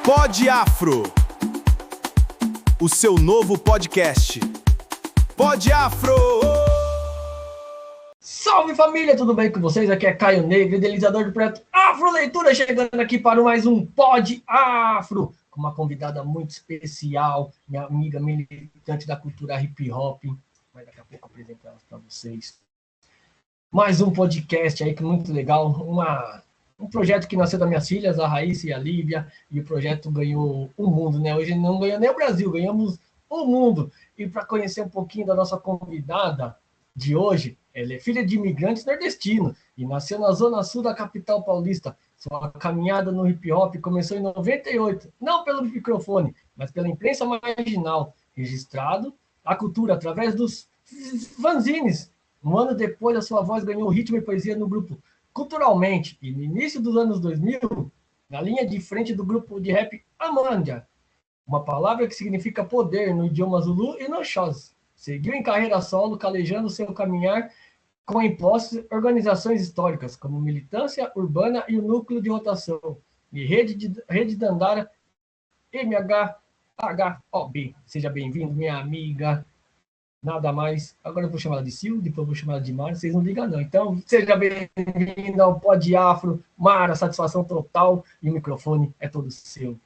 Pod Afro, o seu novo podcast. Pod Afro! Salve família, tudo bem com vocês? Aqui é Caio Negro, idealizador do projeto Afro Leitura, chegando aqui para mais um Pod Afro, com uma convidada muito especial, minha amiga militante da cultura hip hop. Mas daqui a pouco eu apresento elas para vocês. Mais um podcast aí que é muito legal, um projeto que nasceu das minhas filhas, a Raíssa e a Lívia, e o projeto ganhou o mundo, né? Hoje não ganhou nem o Brasil, ganhamos o mundo. E para conhecer um pouquinho da nossa convidada de hoje, ela é filha de imigrantes nordestinos e nasceu na zona sul da capital paulista. Sua caminhada no hip hop começou em 98, não pelo microfone, mas pela imprensa marginal, registrado a cultura através dos fanzines. Um ano depois, a sua voz ganhou ritmo e poesia no grupo Culturalmente, e no início dos anos 2000, na linha de frente do grupo de rap Amandia, uma palavra que significa poder no idioma Zulu e no Xhosa. Seguiu em carreira solo, calejando seu caminhar com impostos organizações históricas, como Militância Urbana e o Núcleo de Rotação, e Rede Dandara MHHOB. Seja bem-vindo, minha amiga. Nada mais. Agora eu vou chamar ela de Sil, depois eu vou chamar ela de Mara, vocês não ligam não. Então, seja bem-vindo ao Pod Afro. Mara, satisfação total e o microfone é todo seu.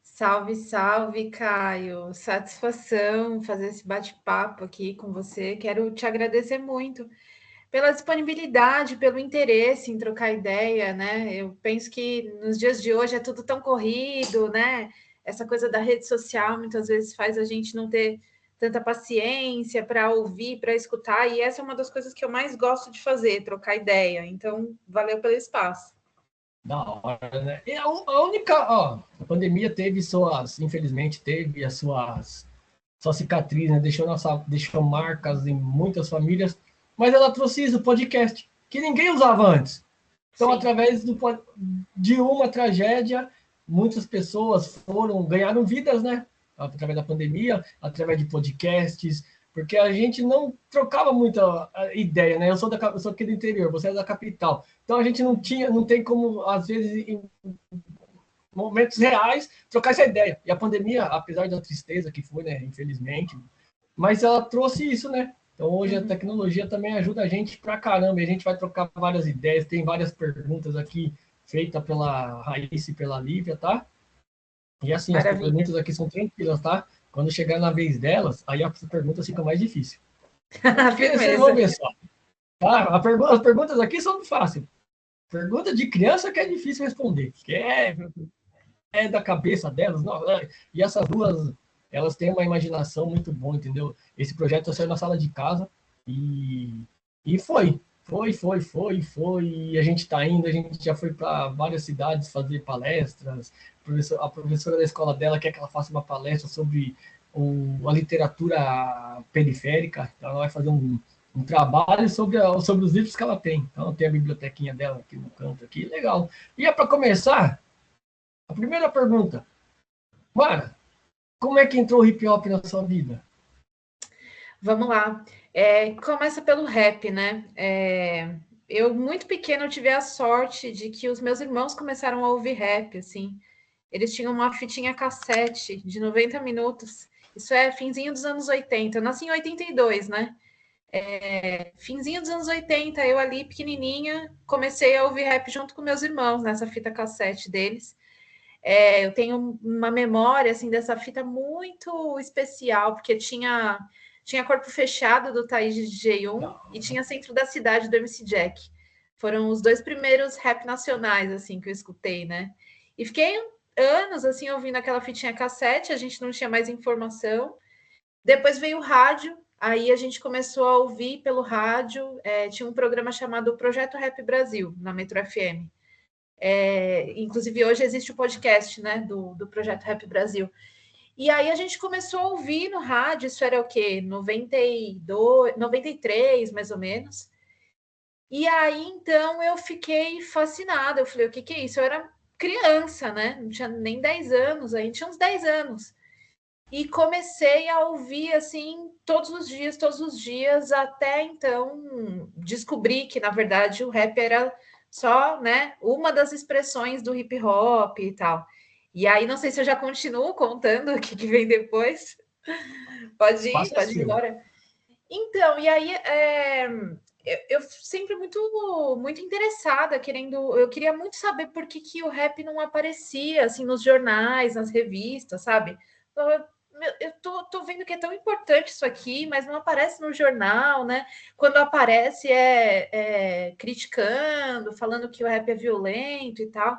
Salve, salve, Caio. Satisfação fazer esse bate-papo aqui com você. Quero te agradecer muito pela disponibilidade, pelo interesse em trocar ideia, né? Eu penso que nos dias de hoje é tudo tão corrido, né? Essa coisa da rede social muitas vezes faz a gente não ter tanta paciência para ouvir, para escutar, e essa é uma das coisas que eu mais gosto de fazer, trocar ideia. Então, valeu pelo espaço. Da hora, né? E a única, a pandemia teve infelizmente, teve as suas cicatrizes, né? Deixou marcas em muitas famílias, mas ela trouxe isso, o podcast, que ninguém usava antes. Então, Sim. através de uma tragédia, muitas pessoas ganharam vidas, né? Através da pandemia, através de podcasts, porque a gente não trocava muita ideia, né? Eu sou aqui do interior, você é da capital. Então a gente não tem como, às vezes, em momentos reais, trocar essa ideia. E a pandemia, apesar da tristeza que foi, né? Infelizmente, mas ela trouxe isso, né? Então hoje a tecnologia também ajuda a gente pra caramba. E a gente vai trocar várias ideias, tem várias perguntas aqui feitas pela Raíssa e pela Lívia, tá? E assim, Maravilha. as perguntas aqui são tranquilas, tá? Quando chegar na vez delas, aí as perguntas ficam mais difíceis. Porque vocês vão ver só. Tá? As perguntas aqui são fáceis. Pergunta de criança que é difícil responder. Que é da cabeça delas. Não, e essas duas, elas têm uma imaginação muito boa, entendeu? Esse projeto saiu na sala de casa e foi. E a gente está indo, a gente já foi para várias cidades fazer palestras. A professora da escola dela quer que ela faça uma palestra sobre a literatura periférica. Então, ela vai fazer um trabalho sobre os livros que ela tem. Então, tem a bibliotequinha dela aqui no canto, aqui, legal. E é para começar, a primeira pergunta. Mara, como é que entrou o hip hop na sua vida? Vamos lá. Começa pelo rap, né? Eu, muito pequena, eu tive a sorte de que os meus irmãos começaram a ouvir rap, assim. Eles tinham uma fitinha cassete de 90 minutos. Isso é finzinho dos anos 80. Eu nasci em 82, né? Finzinho dos anos 80, eu ali, pequenininha, comecei a ouvir rap junto com meus irmãos, nessa fita cassete deles. Eu tenho uma memória, assim, dessa fita muito especial, porque tinha Corpo Fechado, do Thaís de DJ1, e tinha Centro da Cidade, do MC Jack. Foram os dois primeiros rap nacionais, assim, que eu escutei, né? E fiquei anos, assim, ouvindo aquela fitinha cassete, a gente não tinha mais informação. Depois veio o rádio, aí a gente começou a ouvir pelo rádio, tinha um programa chamado Projeto Rap Brasil, na Metro FM. Inclusive, hoje existe o podcast, né, do Projeto Rap Brasil. E aí a gente começou a ouvir no rádio, isso era o quê? 92, 93, mais ou menos. E aí, então, eu fiquei fascinada. Eu falei, o que é isso? Eu era criança, né? Não tinha nem 10 anos, a gente tinha uns 10 anos. E comecei a ouvir, assim, todos os dias, até então descobri que, na verdade, o rap era só, né, uma das expressões do hip hop e tal. E aí, não sei se eu já continuo contando o que vem depois. Pode ir, pode ir embora. Então, e aí, eu sempre muito interessada, eu queria muito saber por que o rap não aparecia, assim, nos jornais, nas revistas, sabe? Eu tô vendo que é tão importante isso aqui, mas não aparece no jornal, né? Quando aparece criticando, falando que o rap é violento e tal.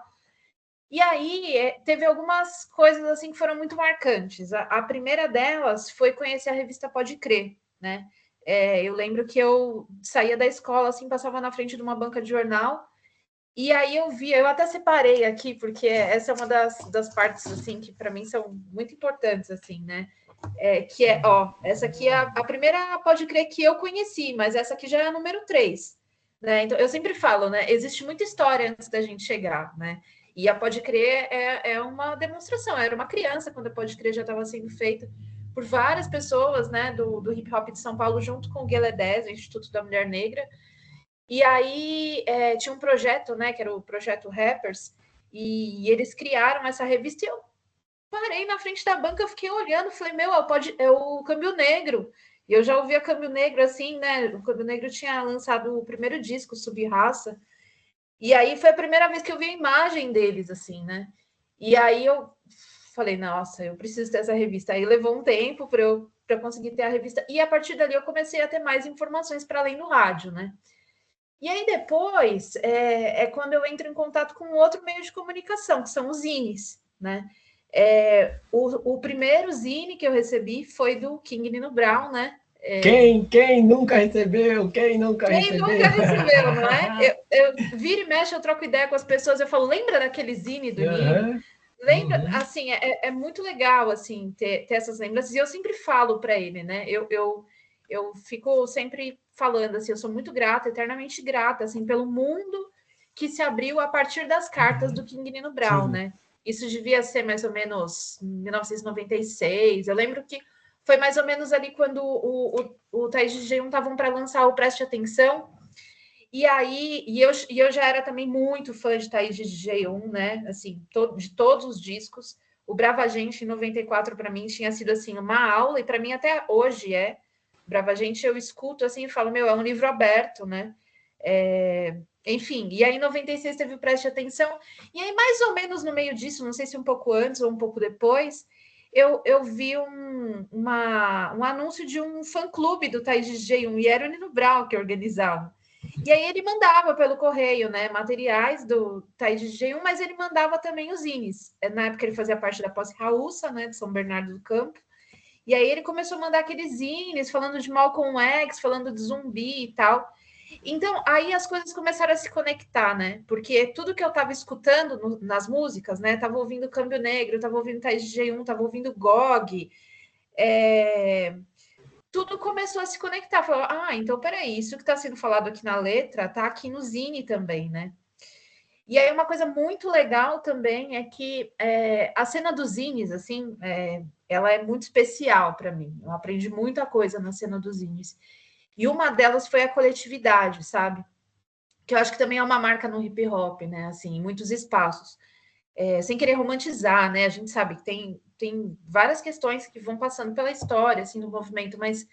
E aí, teve algumas coisas, assim, que foram muito marcantes. A primeira delas foi conhecer a revista Pode Crer, né? Eu lembro que eu saía da escola, assim, passava na frente de uma banca de jornal, e aí eu até separei aqui, porque essa é uma das partes, assim, que para mim são muito importantes, assim, né? Essa aqui é a primeira Pode Crer que eu conheci, mas essa aqui já é a número 3, né? Então, eu sempre falo, né? Existe muita história antes da gente chegar, né? E a Pode Crer é uma demonstração. Eu era uma criança quando a Pode Crer já estava sendo feita por várias pessoas, né, do hip hop de São Paulo, junto com o Guelé 10, o Instituto da Mulher Negra. E aí tinha um projeto, né, que era o Projeto Rappers, e eles criaram essa revista e eu parei na frente da banca, eu fiquei olhando, falei, meu, é o Câmbio Negro. E eu já ouvia Câmbio Negro, assim, né? O Câmbio Negro tinha lançado o primeiro disco, Sub-Raça, e aí foi a primeira vez que eu vi a imagem deles, assim, né? E aí eu falei, nossa, eu preciso ter essa revista. Aí levou um tempo para conseguir ter a revista. E a partir dali eu comecei a ter mais informações para além do rádio, né? E aí depois quando eu entro em contato com outro meio de comunicação, que são os zines, né? O primeiro zine que eu recebi foi do King Nino Brown, né? Quem nunca recebeu? Quem nunca Quem recebeu? nunca recebeu, não é? Eu viro e mexe, eu troco ideia com as pessoas, eu falo, lembra daquele zine do Nino? Lembra, assim, é muito legal, assim, ter essas lembranças, e eu sempre falo para ele, né? Eu fico sempre falando, assim, eu sou muito grata, eternamente grata, assim, pelo mundo que se abriu a partir das cartas do King Nino Brown, Sim. né? Isso devia ser mais ou menos 1996. Eu lembro que foi mais ou menos ali quando o Thaís de G1 estavam para lançar o Preste Atenção. E aí, eu já era também muito fã de Thaís de G1, né? Assim, de todos os discos. O Brava Gente em 94 para mim tinha sido assim uma aula, e para mim até hoje é. Brava Gente eu escuto assim e falo, meu, é um livro aberto, né? Enfim, e aí em 96 teve o Preste Atenção, e aí mais ou menos no meio disso, não sei se um pouco antes ou um pouco depois, eu vi um anúncio de um fã-clube do Thaís de G1, e era o Nino Brown que organizava. E aí ele mandava pelo correio, né, materiais do Thaís de G1, mas ele mandava também os zines. Na época ele fazia parte da Posse Raúça, né, de São Bernardo do Campo. E aí ele começou a mandar aqueles zines, falando de Malcolm X, falando de zumbi e tal. Então, aí as coisas começaram a se conectar, né? Porque tudo que eu estava escutando nas músicas, né? Tava ouvindo Câmbio Negro, tava ouvindo Thaís de G1, tava ouvindo GOG, tudo começou a se conectar. Falou, então peraí, isso que está sendo falado aqui na letra está aqui no Zine também, né? E aí uma coisa muito legal também é que a cena dos zines, assim, ela é muito especial para mim. Eu aprendi muita coisa na cena dos zines. E uma delas foi a coletividade, sabe? Que eu acho que também é uma marca no hip hop, né? Assim, em muitos espaços. Sem querer romantizar, né? A gente sabe que tem várias questões que vão passando pela história, assim, no movimento, mas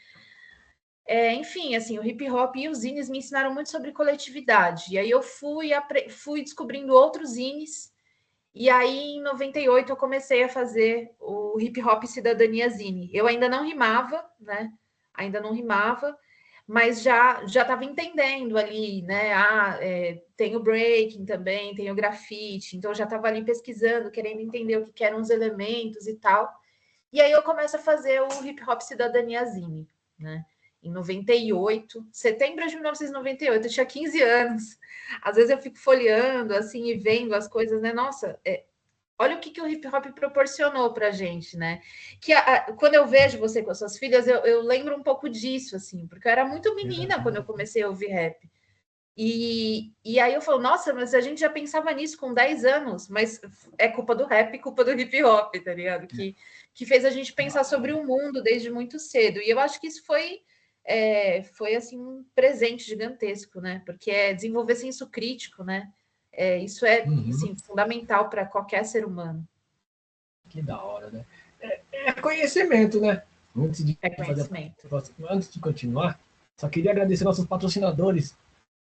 enfim, assim, o hip hop e os zines me ensinaram muito sobre coletividade. E aí eu fui descobrindo outros zines. E aí, em 98, eu comecei a fazer o Hip Hop Cidadania Zine. Eu ainda não rimava, né? Ainda não rimava, mas já estava entendendo ali, né? Tem o breaking também, tem o grafite. Então, eu já estava ali pesquisando, querendo entender o que eram os elementos e tal. E aí, eu começo a fazer o Hip Hop Cidadania Zine, né? Em 98, setembro de 1998, eu tinha 15 anos. Às vezes eu fico folheando assim e vendo as coisas, né? Nossa, olha o que o hip hop proporcionou pra gente, né? Quando eu vejo você com as suas filhas, eu lembro um pouco disso, assim, porque eu era muito menina quando eu comecei a ouvir rap. E aí eu falo, nossa, mas a gente já pensava nisso com 10 anos, mas é culpa do rap, culpa do hip hop, tá ligado? Que fez a gente pensar sobre o mundo desde muito cedo. E eu acho que isso foi assim, um presente gigantesco, né? Porque desenvolver senso crítico, né? Isso é assim, fundamental para qualquer ser humano. Que da hora, né? É conhecimento, né? Antes de É conhecimento. antes de continuar, só queria agradecer nossos patrocinadores: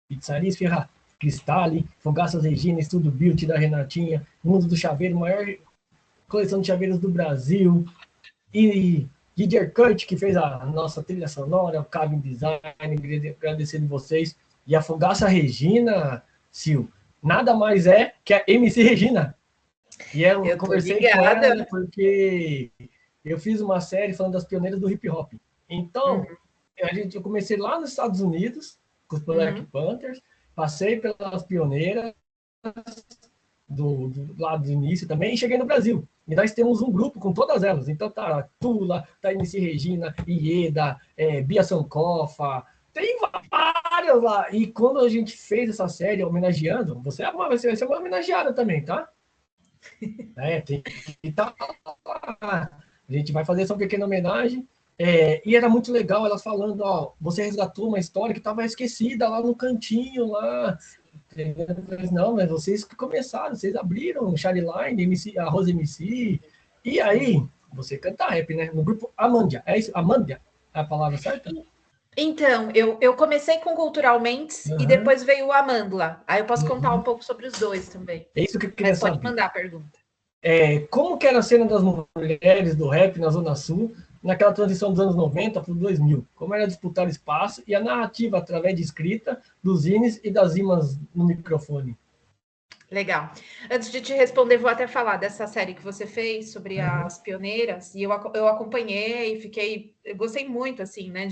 Pizzarias Ferra Cristale, Fogaças Regina, Estúdio Beauty da Renatinha, Mundo do Chaveiro, maior coleção de chaveiros do Brasil, e Giger Kurt, que fez a nossa trilha sonora, o Cabin Design, agradecendo vocês. E a Fogaça Regina, Sil, nada mais é que a MC Regina. E eu conversei com ela porque eu fiz uma série falando das pioneiras do hip hop. Então, eu comecei lá nos Estados Unidos, com os Black Panthers, passei pelas pioneiras do lado do início também, e cheguei no Brasil. E nós temos um grupo com todas elas. Então tá Tula, tá MC Regina, Ieda, Bia Sankofa, tem várias lá. E quando a gente fez essa série homenageando, você vai ser uma homenageada também, tá? Tem que tá lá. A gente vai fazer essa pequena homenagem. E era muito legal elas falando, ó, você resgatou uma história que estava esquecida lá no cantinho, lá. Não, mas vocês que começaram, vocês abriram Charlie Line, MC, a Rose MC, e aí você canta rap, né? No grupo Amandia, é isso? Amandia é a palavra certa? Então, eu comecei com Culturalmente e depois veio o Amândula. Aí eu posso contar um pouco sobre os dois também. É isso que eu queria saber. Pode mandar a pergunta. Como que era a cena das mulheres do rap na Zona Sul, naquela transição dos anos 90 para os 2000? Como era disputar espaço e a narrativa através de escrita, dos zines e das rimas no microfone? Legal. Antes de te responder, vou até falar dessa série que você fez sobre as pioneiras, e eu acompanhei, eu gostei muito, assim, né,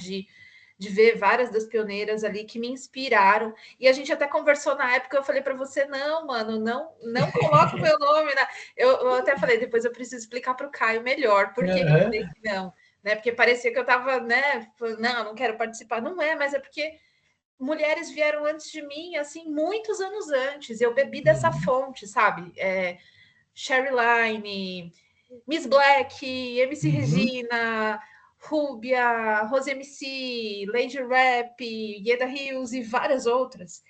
de ver várias das pioneiras ali que me inspiraram. E a gente até conversou na época, eu falei para você, não, mano, não coloca o meu nome. Eu até falei, depois eu preciso explicar para o Caio melhor por que eu falei que não. Né? Porque parecia que eu estava, né? Não quero participar. Não é, mas é porque mulheres vieram antes de mim, assim, muitos anos antes. Eu bebi dessa fonte, sabe? Sherry Line, Miss Black, MC Regina, Rúbia, Rose MC, Lady Rap, Ieda Hills e várias outras,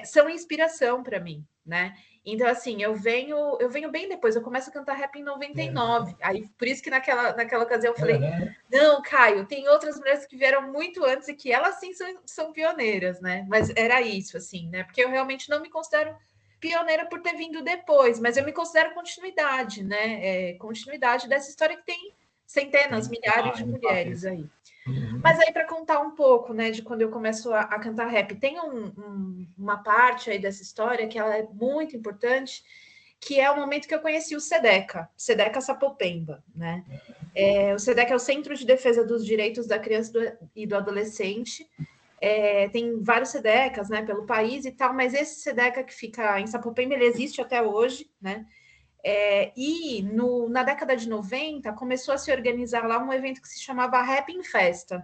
são inspiração para mim, né? Então, assim, eu venho bem depois, eu começo a cantar rap em 99. Aí, por isso que naquela ocasião eu falei, não, Caio, tem outras mulheres que vieram muito antes e que elas sim são pioneiras, né? Mas era isso, assim, né? Porque eu realmente não me considero pioneira por ter vindo depois, mas eu me considero continuidade, né? Continuidade dessa história que tem centenas, milhares de mulheres aí. Mas aí, para contar um pouco, né, de quando eu começo a cantar rap, tem uma parte aí dessa história que ela é muito importante, que é o momento que eu conheci o SEDECA Sapopemba, né? O SEDECA é o Centro de Defesa dos Direitos da Criança e do Adolescente. Tem vários SEDECAs, né, pelo país e tal, mas esse SEDECA que fica em Sapopemba, ele existe até hoje, né? E na década de 90 começou a se organizar lá um evento que se chamava Rap em Festa.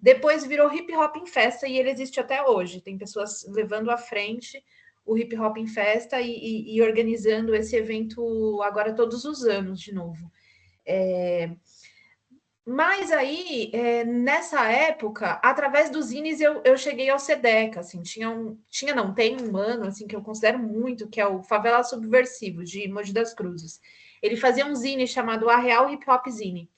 Depois virou Hip Hop em Festa e ele existe até hoje. Tem pessoas levando à frente o Hip Hop em Festa e organizando esse evento agora todos os anos de novo. Mas aí, nessa época, através dos zines, eu cheguei ao SEDECA, assim, tem um mano, assim, que eu considero muito, que é o Favela Subversivo, de Mogi das Cruzes. Ele fazia um zine chamado A Real Hip Hop Zine.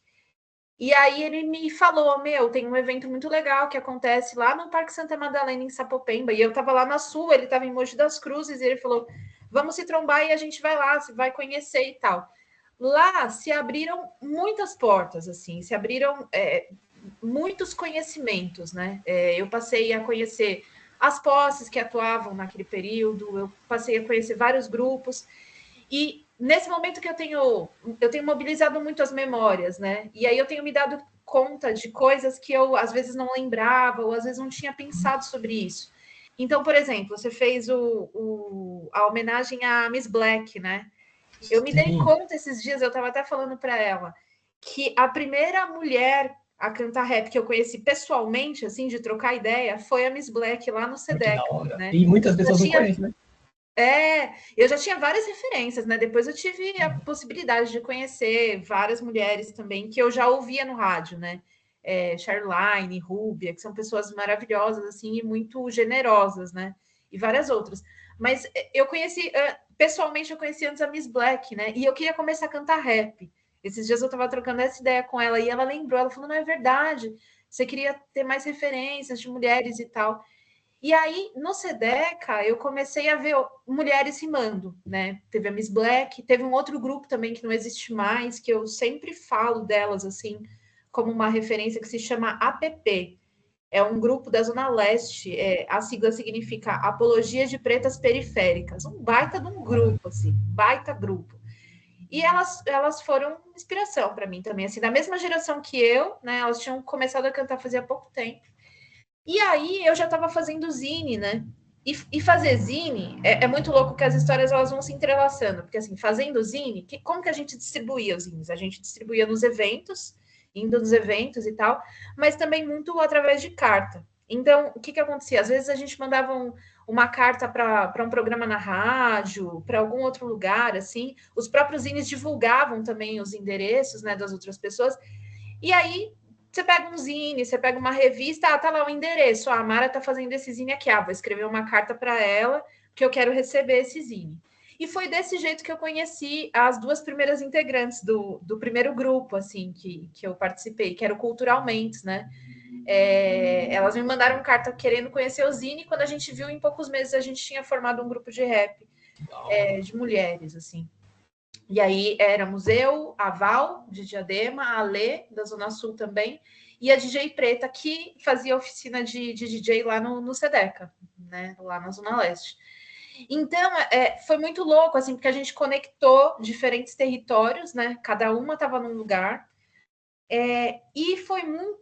E aí ele me falou, tem um evento muito legal que acontece lá no Parque Santa Madalena, em Sapopemba, e eu tava lá na Sul, ele tava em Mogi das Cruzes, e ele falou, vamos se trombar e a gente vai lá, você vai conhecer e tal. Lá se abriram muitas portas, assim, se abriram muitos conhecimentos, né? Eu passei a conhecer as posses que atuavam naquele período, eu passei a conhecer vários grupos, e nesse momento que eu tenho mobilizado muito as memórias, né? E aí eu tenho me dado conta de coisas que eu às vezes não lembrava, ou às vezes não tinha pensado sobre isso. Então, por exemplo, você fez a homenagem à Miss Black, né? Eu me dei conta esses dias, eu estava até falando para ela, que a primeira mulher a cantar rap que eu conheci pessoalmente, assim, de trocar ideia, foi a Miss Black lá no SEDECA. Né? E muitas pessoas não conhecem, né? Eu já tinha várias referências, né? Depois eu tive a possibilidade de conhecer várias mulheres também que eu já ouvia no rádio, né? Charline, Rúbia, que são pessoas maravilhosas, assim, e muito generosas, né? E várias outras. Mas eu conheci pessoalmente eu conheci antes a Miss Black, né? E eu queria começar a cantar rap. Esses dias eu estava trocando essa ideia com ela e ela lembrou, ela falou, não é verdade, você queria ter mais referências de mulheres e tal. E aí, no Sedeca, eu comecei a ver mulheres rimando, né? Teve a Miss Black, teve um outro grupo também que não existe mais, que eu sempre falo delas, assim, como uma referência que se chama APP. É um grupo da Zona Leste, a sigla significa Apologia de Pretas Periféricas. Um baita de um grupo, assim, baita grupo. E elas foram inspiração para mim também, assim, da mesma geração que eu, né? Elas tinham começado a cantar fazia pouco tempo. E aí eu já estava fazendo zine, né? E fazer zine é muito louco que as histórias elas vão se entrelaçando, porque assim, fazendo zine, como que a gente distribuía os zines? A gente distribuía nos eventos, indo nos eventos e tal, mas também muito através de carta. Então, o que acontecia? Às vezes a gente mandava uma carta para um programa na rádio, para algum outro lugar, assim. Os próprios zines divulgavam também os endereços, né, das outras pessoas. E aí você pega um zine, você pega uma revista, tá lá o endereço. A Mara tá fazendo esse zine aqui. Vou escrever uma carta para ela, porque eu quero receber esse zine. E foi desse jeito que eu conheci as duas primeiras integrantes do primeiro grupo, assim, que eu participei, que era o Culturalmente, né? Elas me mandaram carta querendo conhecer o zine, e quando a gente viu, em poucos meses, a gente tinha formado um grupo de rap de mulheres, assim. E aí éramos eu, a Val, de Diadema, a Lê, da Zona Sul também, e a DJ Preta, que fazia oficina de DJ lá no Sedeca, né, lá na Zona Leste. Então, foi muito louco, assim, porque a gente conectou diferentes territórios, né, cada uma estava num lugar, e foi muito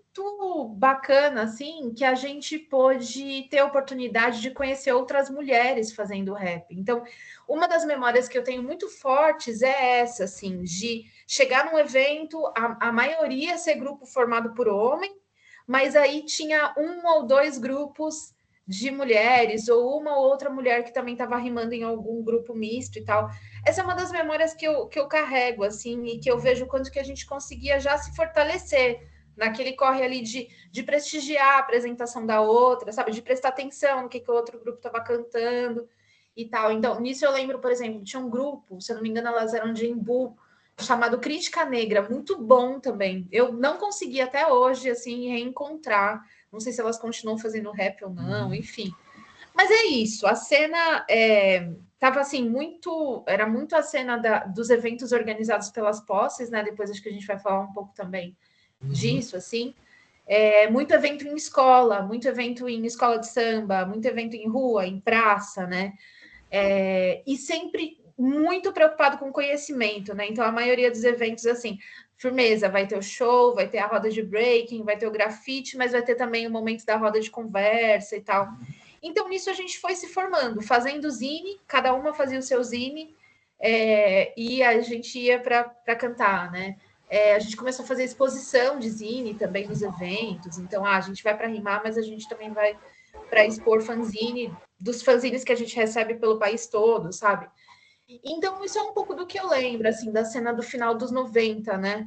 bacana, assim, que a gente pôde ter a oportunidade de conhecer outras mulheres fazendo rap. Então, uma das memórias que eu tenho muito fortes é essa, assim, de chegar num evento, a maioria ser grupo formado por homem, mas aí tinha um ou dois grupos de mulheres, ou uma ou outra mulher que também estava rimando em algum grupo misto e tal. Essa é uma das memórias que eu carrego, assim, e que eu vejo quanto que a gente conseguia já se fortalecer naquele corre ali de prestigiar a apresentação da outra, sabe? De prestar atenção no que o outro grupo estava cantando e tal. Então, nisso eu lembro, por exemplo, tinha um grupo, se eu não me engano, elas eram de Embu, chamado Crítica Negra, muito bom também. Eu não consegui até hoje, assim, reencontrar. Não sei se elas continuam fazendo rap ou não, enfim. Mas é isso, a cena tava assim, era muito a cena dos eventos organizados pelas posses, né? Depois acho que a gente vai falar um pouco também disso, assim. Muito evento em escola, muito evento em escola de samba, muito evento em rua, em praça, né? E sempre muito preocupado com conhecimento, né? Então, a maioria dos eventos, assim, firmeza, vai ter o show, vai ter a roda de breaking, vai ter o grafite, mas vai ter também o momento da roda de conversa e tal. Então, nisso a gente foi se formando, fazendo zine, cada uma fazia o seu zine, e a gente ia para cantar, né? A gente começou a fazer exposição de zine também nos eventos, então a gente vai para rimar, mas a gente também vai para expor fanzine, dos fanzines que a gente recebe pelo país todo, sabe? Então, isso é um pouco do que eu lembro, assim, da cena do final dos 90, né?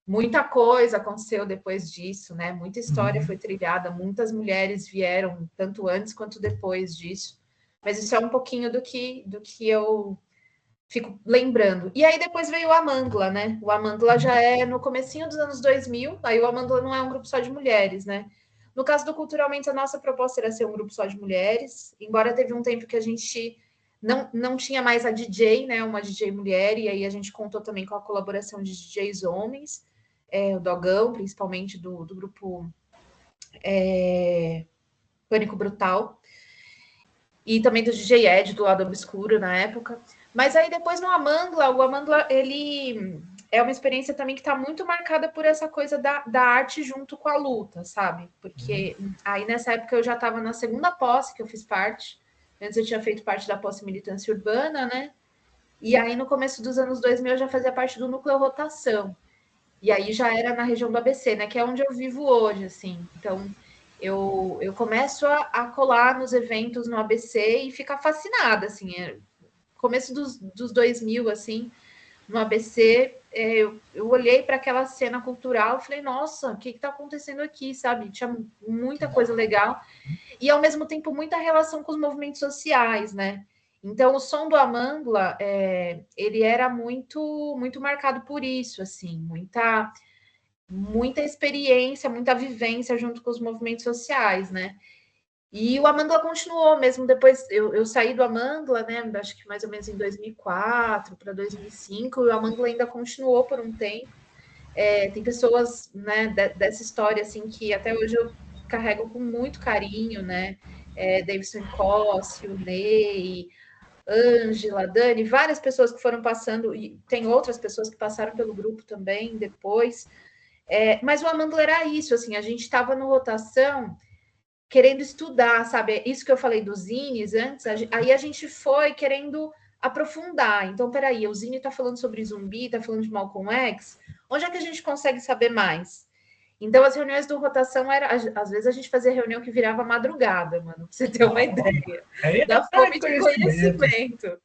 Muita coisa aconteceu depois disso, né? Muita história foi trilhada, muitas mulheres vieram, tanto antes quanto depois disso. Mas isso é um pouquinho do que eu fico lembrando. E aí depois veio o Amândula, né? O Amândula já é no comecinho dos anos 2000, aí o Amândula não é um grupo só de mulheres, né? No caso do Culturalmente, a nossa proposta era ser um grupo só de mulheres, embora teve um tempo que a gente não tinha mais a DJ, né? Uma DJ mulher, e aí a gente contou também com a colaboração de DJs homens, o Dogão, principalmente do grupo Pânico Brutal, e também do DJ Ed, do Lado Obscuro, na época. Mas aí depois no Amândula, o Amândula, ele é uma experiência também que está muito marcada por essa coisa da arte junto com a luta, sabe? Porque aí nessa época eu já estava na segunda posse que eu fiz parte. Antes eu tinha feito parte da posse Militância Urbana, né? E aí no começo dos anos 2000 eu já fazia parte do Núcleo Rotação. E aí já era na região do ABC, né? Que é onde eu vivo hoje, assim. Então eu começo a colar nos eventos no ABC e ficar fascinada, assim. Começo dos 2000, assim, no ABC, eu olhei para aquela cena cultural e falei, nossa, o que está acontecendo aqui, sabe? Tinha muita coisa legal e, ao mesmo tempo, muita relação com os movimentos sociais, né? Então, o som do Amândula, ele era muito, muito marcado por isso, assim, muita experiência, muita vivência junto com os movimentos sociais, né? E o Amândula continuou mesmo depois. Eu saí do Amândula, né? Acho que mais ou menos em 2004 para 2005, e o Amândula ainda continuou por um tempo. Tem pessoas, né, dessa história assim que até hoje eu carrego com muito carinho, né? Davidson Cosse, o Ney, Ângela, Dani, várias pessoas que foram passando, e tem outras pessoas que passaram pelo grupo também depois. Mas o Amândula era isso, assim, a gente estava no rotação querendo estudar, sabe? Isso que eu falei dos zines antes, aí a gente foi querendo aprofundar. Então, peraí, o Zine está falando sobre zumbi, está falando de Malcolm X, onde é que a gente consegue saber mais? Então, as reuniões do rotação era, às vezes a gente fazia reunião que virava madrugada, mano, pra você ter uma ideia da fome de conhecimento.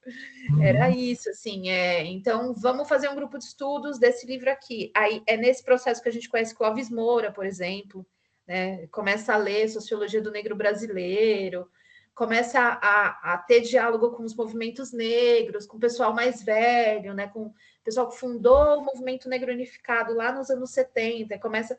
Era isso, assim, então vamos fazer um grupo de estudos desse livro aqui. Aí é nesse processo que a gente conhece Clóvis Moura, por exemplo, né? Começa a ler Sociologia do Negro Brasileiro, começa a ter diálogo com os movimentos negros, com o pessoal mais velho, né? Com o pessoal que fundou o movimento negro unificado lá nos anos 70, começa.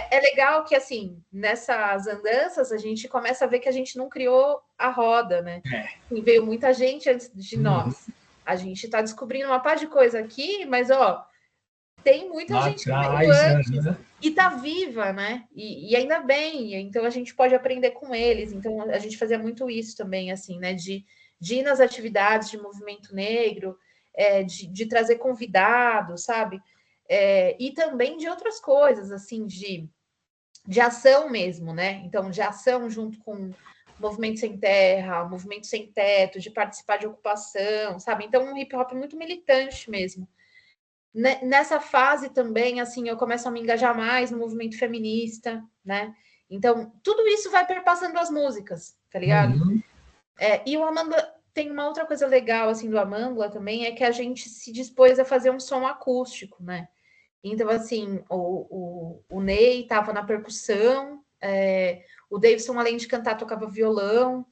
É legal que, assim, nessas andanças, a gente começa a ver que a gente não criou a roda, né? E veio muita gente antes de nós. A gente está descobrindo uma par de coisa aqui, mas, ó, tem muita gente que veio antes e está viva, né? E ainda bem, então a gente pode aprender com eles. Então, a gente fazia muito isso também, assim, né? De ir nas atividades de movimento negro, de trazer convidados, sabe? E também de outras coisas, assim, de ação mesmo, né? Então, de ação junto com movimento sem terra, movimento sem teto, de participar de ocupação, sabe? Então, um hip hop muito militante mesmo. Nessa fase também, assim, eu começo a me engajar mais no movimento feminista, né? Então, tudo isso vai perpassando as músicas, tá ligado? E o Amândula tem uma outra coisa legal, assim, do Amândula também, é que a gente se dispôs a fazer um som acústico, né? Então, assim, o Ney estava na percussão, o Davidson, além de cantar, tocava violão,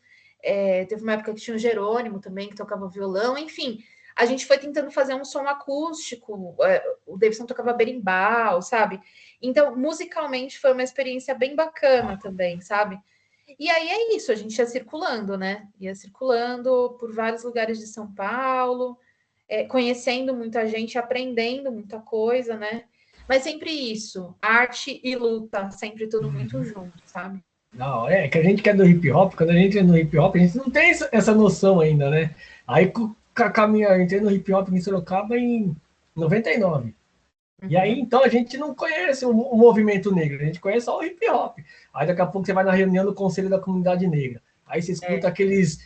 teve uma época que tinha o Jerônimo também, que tocava violão, enfim, a gente foi tentando fazer um som acústico, o Davidson tocava berimbau, sabe? Então, musicalmente, foi uma experiência bem bacana também, sabe? E aí é isso, a gente ia circulando, né? Ia circulando por vários lugares de São Paulo, conhecendo muita gente, aprendendo muita coisa, né? Mas sempre isso, arte e luta, sempre tudo muito junto, sabe? Não, que a gente que é do hip hop, quando a gente entra no hip hop, a gente não tem essa noção ainda, né? Aí eu entrei no hip hop em Sorocaba em 99. E aí, então, a gente não conhece o movimento negro, a gente conhece só o hip hop. Aí, daqui a pouco, você vai na reunião do Conselho da Comunidade Negra. Aí, você escuta aqueles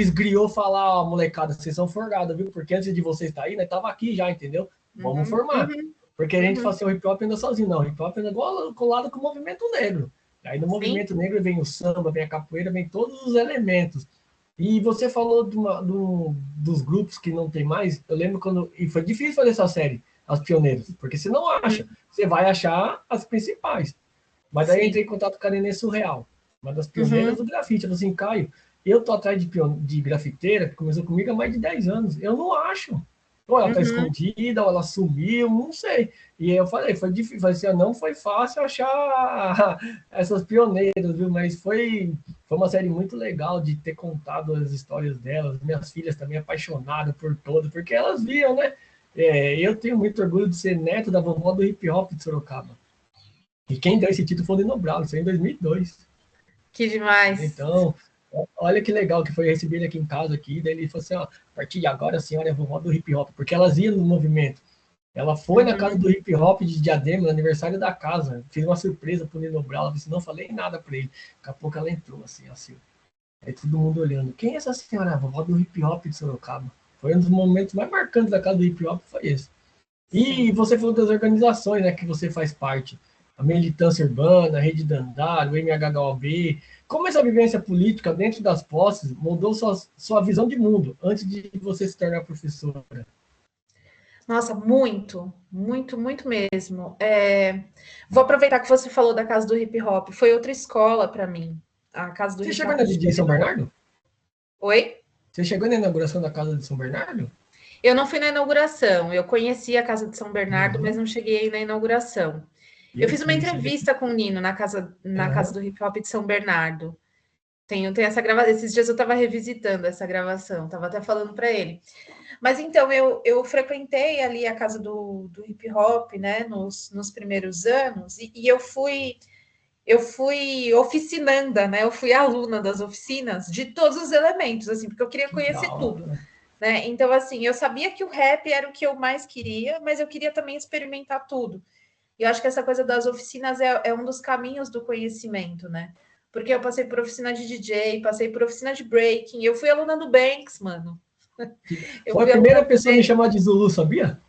griots falar, ó, molecada, vocês são forgados, viu? Porque antes de vocês estar aí, nós tava aqui já, entendeu? Vamos formar. Porque a gente fala assim, o hip hop anda sozinho. Não, o hip hop anda colado com o movimento negro. Aí, no movimento negro, vem o samba, vem a capoeira, vem todos os elementos. E você falou dos grupos que não tem mais. Eu lembro quando... E foi difícil fazer essa série, As Pioneiras, porque você não acha. Você vai achar as principais. Mas daí eu entrei em contato com a Nenê Surreal, uma das pioneiras do grafite. Eu falei assim, Caio, eu tô atrás de grafiteira, que começou comigo há mais de 10 anos. Eu não acho. Ou ela tá escondida, ou ela sumiu, não sei. E eu falei, foi difícil. Falei assim, não foi fácil achar essas pioneiras, viu? Mas foi uma série muito legal de ter contado as histórias delas. Minhas filhas também apaixonadas por todas, porque elas viam, né? Eu tenho muito orgulho de ser neto da vovó do hip hop de Sorocaba. E quem deu esse título foi o Nino Brown, isso aí em 2002. Que demais. Então, olha que legal que foi receber ele aqui em casa, aqui, daí ele falou assim, ó, a partir de agora a senhora é vovó do hip hop, porque elas iam no movimento. Ela foi na casa do hip hop de Diadema, no aniversário da casa, fiz uma surpresa pro Nino Brown, ela disse, não falei nada para ele. Daqui a pouco ela entrou, assim. Aí todo mundo olhando, quem é essa senhora? A vovó do hip hop de Sorocaba. Foi um dos momentos mais marcantes da casa do hip hop, foi esse. E você falou das organizações, né, que você faz parte. A Militância Urbana, a Rede Dandara, o MHGOB. Como essa vivência política dentro das posses mudou sua visão de mundo antes de você se tornar professora? Nossa, muito, muito, muito mesmo. Vou aproveitar que você falou da Casa do Hip Hop. Foi outra escola para mim. A Casa do Você Hip chegou Hop. na DJ São Bernardo? Oi? Você chegou na inauguração da Casa de São Bernardo? Eu não fui na inauguração, eu conheci a Casa de São Bernardo, mas Uhum. não cheguei na inauguração. E Eu fiz uma aqui, você vê. entrevista com o Nino na casa Aham. do Hip Hop de São Bernardo. Tem essa gravação. Esses dias eu estava revisitando essa gravação, estava até falando para ele. Mas então eu frequentei ali a casa do hip hop, né, nos primeiros anos, e eu fui oficinanda, né? Eu fui aluna das oficinas de todos os elementos, assim, porque eu queria Que da conhecer tudo, hora. né? Então, assim, eu sabia que o rap era o que eu mais queria, mas eu queria também experimentar tudo. E eu acho que essa coisa das oficinas é um dos caminhos do conhecimento, né? Porque eu passei por oficina de DJ, passei por oficina de breaking, eu fui aluna do Banks, mano. Eu Foi a fui aluna primeira do pessoa a me chamar de Zulu, sabia?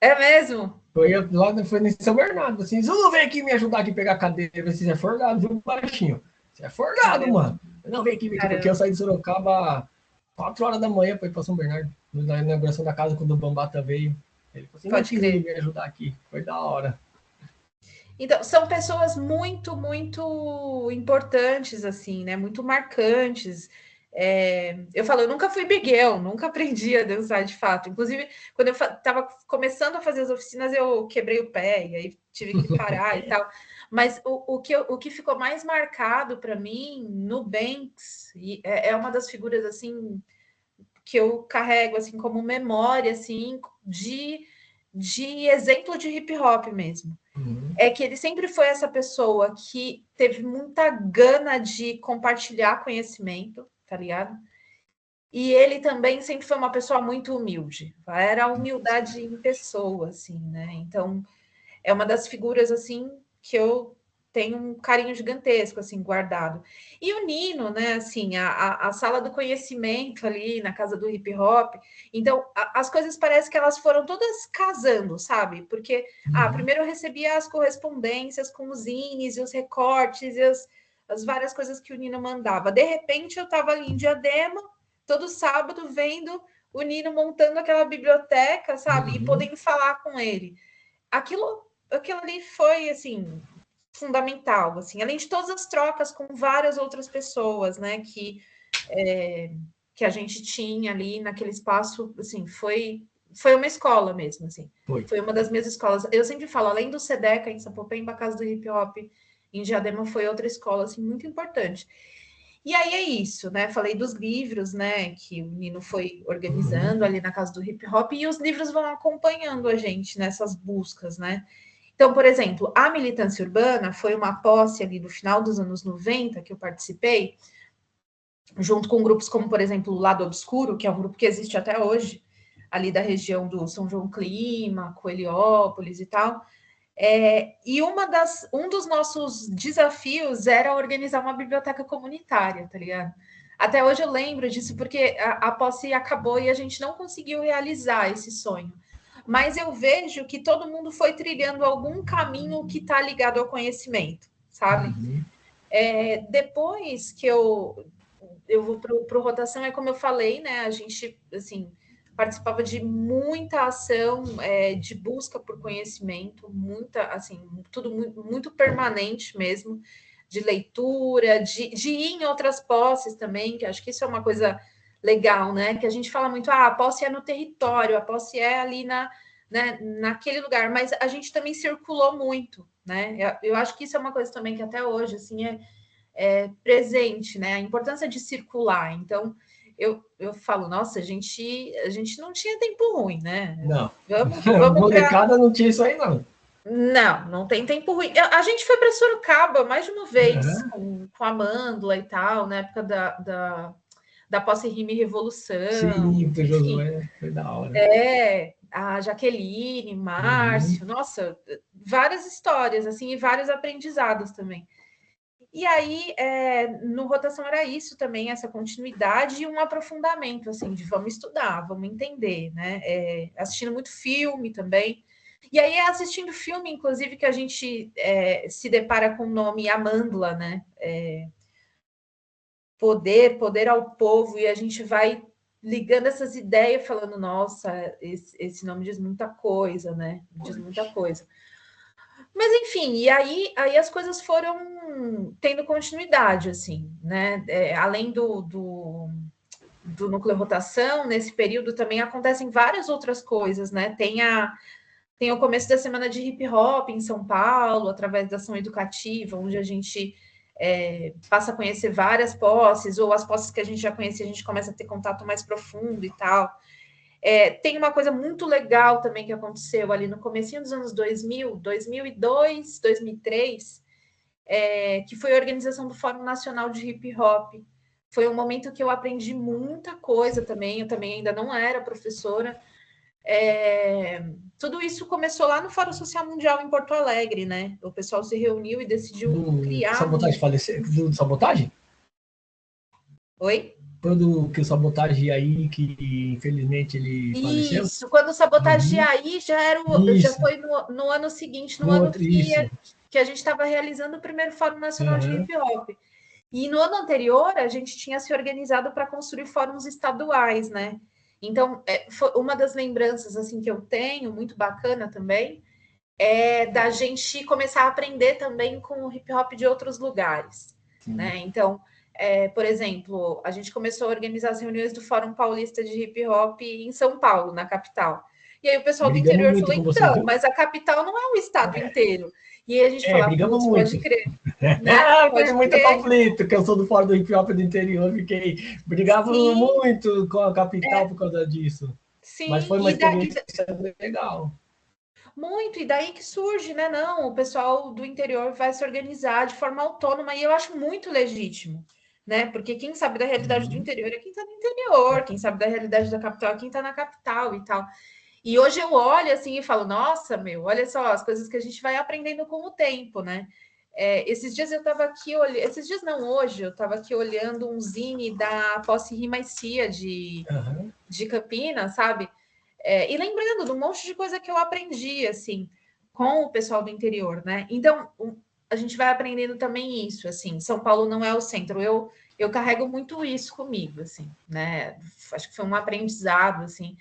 É mesmo? Foi em São Bernardo, assim, Zulu, vem aqui me ajudar aqui a pegar a cadeira, você é forgado, viu, baixinho? Você é forgado, Caramba, mano. Não, vem aqui, porque eu caramba. saí de Sorocaba 4 horas da manhã para ir para São Bernardo, na inauguração da casa, quando o Bambata veio. Ele falou assim, vem Pode aqui, Zulu, crer. me ajudar aqui. Foi da hora. Então, são pessoas muito, muito importantes, assim, né? Muito marcantes. Eu falo, eu nunca fui Miguel, nunca aprendi a dançar de fato. Inclusive, quando eu estava começando a fazer as oficinas, eu quebrei o pé e aí tive que parar e tal. Mas o que ficou mais marcado para mim no Banks é uma das figuras assim que eu carrego assim como memória assim de exemplo de hip hop mesmo Uhum. é que ele sempre foi essa pessoa que teve muita gana de compartilhar conhecimento, tá ligado? E ele também sempre foi uma pessoa muito humilde. Era a humildade em pessoa, assim, né? Então, é uma das figuras, assim, que eu tenho um carinho gigantesco, assim, guardado. E o Nino, né, assim, a sala do conhecimento ali na casa do hip hop. Então, as coisas parecem que elas foram todas casando, sabe? Porque, Uhum. primeiro eu recebia as correspondências com os zines e os recortes e as várias coisas que o Nino mandava. De repente, eu estava ali em Diadema, todo sábado, vendo o Nino montando aquela biblioteca, sabe? E Uhum. podendo falar com ele. Aquilo ali foi assim fundamental, assim, além de todas as trocas com várias outras pessoas, né, que a gente tinha ali naquele espaço, assim, foi uma escola mesmo, assim, Foi. foi uma das minhas escolas. Eu sempre falo, além do SEDECA em Sapopemba, a Casa do Hip Hop em Diadema foi outra escola, assim, muito importante. E aí é isso, né? Falei dos livros, né? Que o Nino foi Uhum. organizando ali na Casa do Hip Hop, e os livros vão acompanhando a gente nessas buscas, né? Então, por exemplo, a militância urbana foi uma posse ali do final dos anos 90 que eu participei, junto com grupos como, por exemplo, o Lado Obscuro, que é um grupo que existe até hoje, ali da região do São João Clima, Coeliópolis e tal. Um dos nossos desafios era organizar uma biblioteca comunitária, tá ligado? Até hoje eu lembro disso porque a posse acabou e a gente não conseguiu realizar esse sonho. Mas eu vejo que todo mundo foi trilhando algum caminho que está ligado ao conhecimento, sabe? Uhum. Depois que eu vou para o rotação, é como eu falei, né? A gente assim participava de muita ação de busca por conhecimento, muita assim, tudo muito, muito permanente mesmo, de leitura, de ir em outras posses também, que acho que isso é uma coisa legal, né? Que a gente fala muito, a posse é no território, a posse é ali né, naquele lugar, mas a gente também circulou muito, né? Eu acho que isso é uma coisa também que até hoje assim presente, né? A importância de circular. Então, eu falo, nossa, a gente não tinha tempo ruim, né? Não. Vamos para. Molecada não tinha isso aí, não. Não, não tem tempo ruim. A gente foi para Sorocaba mais de uma vez, Uhum. com a Amândula e tal, na época da Posse Rime Revolução, Sim, o enfim. Josué foi da hora. A Jaqueline, Uhum. Márcio, nossa, várias histórias, assim, e vários aprendizados também. E aí, no rotação era isso também, essa continuidade e um aprofundamento, assim, de vamos estudar, vamos entender, né? Assistindo muito filme também. E aí é assistindo filme, inclusive, que a gente se depara com o nome Amândula, né? Poder ao povo, e a gente vai ligando essas ideias, falando, nossa, esse nome diz muita coisa, né? Diz muita coisa. Mas enfim, e aí as coisas foram tendo continuidade, assim, né? Além do Núcleo Rotação, nesse período também acontecem várias outras coisas, né? Tem o começo da semana de hip hop em São Paulo, através da ação educativa, onde a gente passa a conhecer várias posses, ou as posses que a gente já conhecia, a gente começa a ter contato mais profundo e tal. Tem uma coisa muito legal também que aconteceu ali no comecinho dos anos 2000, 2002, 2003, que foi a organização do Fórum Nacional de Hip Hop. Foi um momento que eu aprendi muita coisa também, eu também ainda não era professora. Tudo isso começou lá no Fórum Social Mundial em Porto Alegre, né? O pessoal se reuniu e decidiu criar... Sabotagem faleceu? Do Sabotagem? Oi? Quando que o Sabotagem aí, que infelizmente ele faleceu? Isso, quando o Sabotagem aí já foi no ano seguinte, no ano que a gente estava realizando o primeiro Fórum Nacional de Hip Hop. E no ano anterior, a gente tinha se organizado para construir fóruns estaduais, né? Então, uma das lembranças assim que eu tenho, muito bacana também, é da gente começar a aprender também com o hip hop de outros lugares, né? Então, por exemplo, a gente começou a organizar as reuniões do Fórum Paulista de Hip Hop em São Paulo, na capital. E aí o pessoal do interior falou, então, mas a capital não é o estado inteiro. E aí a gente falava, brigamos muito. Pode crer. Né? Teve muito conflito, que eu sou do Fórum do Hip Hop do interior, brigava muito com a capital por causa disso. Sim, mas foi uma experiência legal. Muito, e daí que surge, né? Não, o pessoal do interior vai se organizar de forma autônoma, e eu acho muito legítimo, né? Porque quem sabe da realidade do interior é quem está no interior, quem sabe da realidade da capital é quem está na capital e tal. E hoje eu olho assim e falo, nossa, olha só, as coisas que a gente vai aprendendo com o tempo, né? Esses dias eu estava aqui olhando, esses dias não, hoje eu estava aqui olhando um zine da Posse Rima e Cia de Campinas, sabe? E lembrando de um monte de coisa que eu aprendi, assim, com o pessoal do interior, né? Então, a gente vai aprendendo também isso, assim, São Paulo não é o centro. Eu carrego muito isso comigo, assim, né? Acho que foi um aprendizado, assim,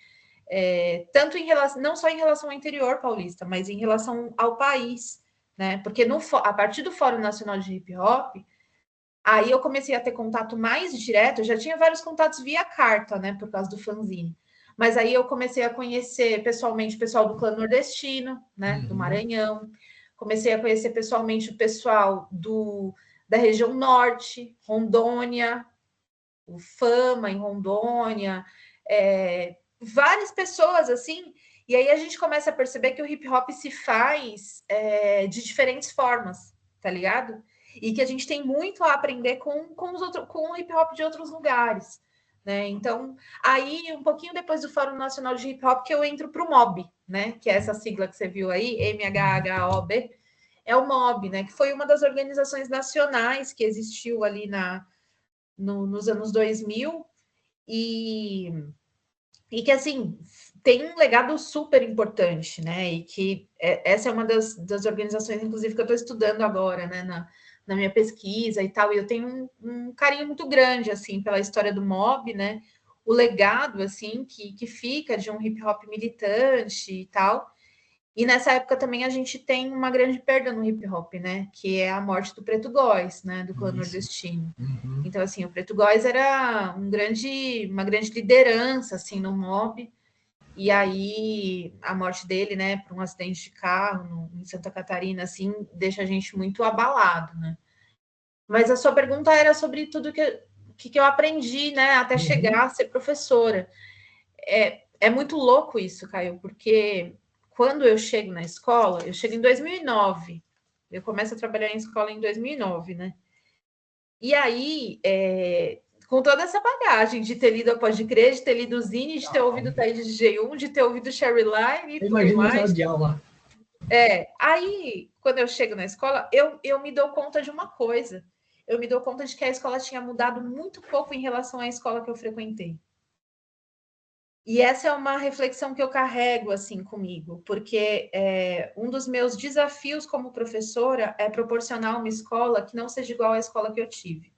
tanto em relação, não só em relação ao interior paulista, mas em relação ao país, né? Porque a partir do Fórum Nacional de Hip Hop, aí eu comecei a ter contato mais direto, eu já tinha vários contatos via carta, né, por causa do fanzine. Mas aí eu comecei a conhecer pessoalmente o pessoal do Clã Nordestino, né, do Maranhão. Comecei a conhecer pessoalmente o pessoal da região norte, Rondônia, o Fama em Rondônia, várias pessoas assim. E aí a gente começa a perceber que o hip hop se faz de diferentes formas, tá ligado? E que a gente tem muito a aprender com o hip hop de outros lugares. Né? Então, aí, um pouquinho depois do Fórum Nacional de Hip Hop, que eu entro para o MOB, né? Que é essa sigla que você viu aí, MHHOB, é o MOB, né? Que foi uma das organizações nacionais que existiu ali nos anos 2000 e que, assim, tem um legado super importante, né? E que essa é uma das organizações, inclusive, que eu estou estudando agora, né? Na minha pesquisa e tal, e eu tenho um carinho muito grande, assim, pela história do MOB, né, o legado, assim, que fica de um hip hop militante e tal, e nessa época também a gente tem uma grande perda no hip hop, né, que é a morte do Preto Góes, né, do Clã Nordestino. Então, assim, o Preto Góes era uma grande liderança, assim, no MOB, e aí a morte dele, né, por um acidente de carro em Santa Catarina, assim, deixa a gente muito abalado, né? Mas a sua pergunta era sobre tudo que eu aprendi, né, até chegar a ser professora. É muito louco isso, Caio, porque quando eu chego na escola, eu chego em 2009, eu começo a trabalhar em escola em 2009, né? E aí, com toda essa bagagem de ter lido a Pode Crer, de ter lido o Zine, de ter ouvido Thaís de G1, de ter ouvido Sherry Line e tudo mais. De aula. Aí, quando eu chego na escola, eu me dou conta de uma coisa. Eu me dou conta de que a escola tinha mudado muito pouco em relação à escola que eu frequentei. E essa é uma reflexão que eu carrego assim comigo, porque um dos meus desafios como professora é proporcionar uma escola que não seja igual à escola que eu tive.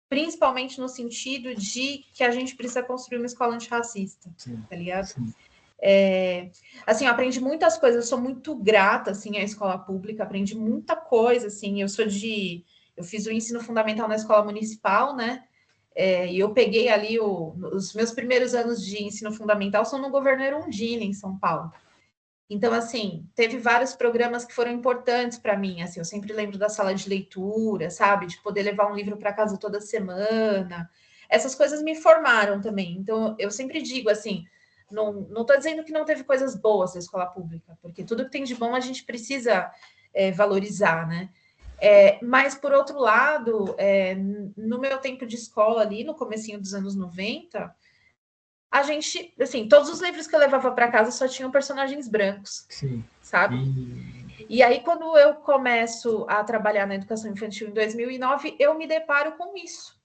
Principalmente no sentido de que a gente precisa construir uma escola antirracista, tá ligado? Assim, eu aprendi muitas coisas, eu sou muito grata, assim, à escola pública, aprendi muita coisa, assim, eu fiz o ensino fundamental na escola municipal, né, E eu peguei ali os meus primeiros anos de ensino fundamental são no governo Erundina, em São Paulo. Então, assim, teve vários programas que foram importantes para mim. Assim, eu sempre lembro da sala de leitura, sabe? De poder levar um livro para casa toda semana. Essas coisas me formaram também. Então, eu sempre digo assim, não estou dizendo que não teve coisas boas da escola pública, porque tudo que tem de bom a gente precisa valorizar, né? Mas, por outro lado, no meu tempo de escola ali, no comecinho dos anos 90, a gente, assim, todos os livros que eu levava para casa só tinham personagens brancos, Sim. sabe? E aí, quando eu começo a trabalhar na educação infantil em 2009, eu me deparo com isso.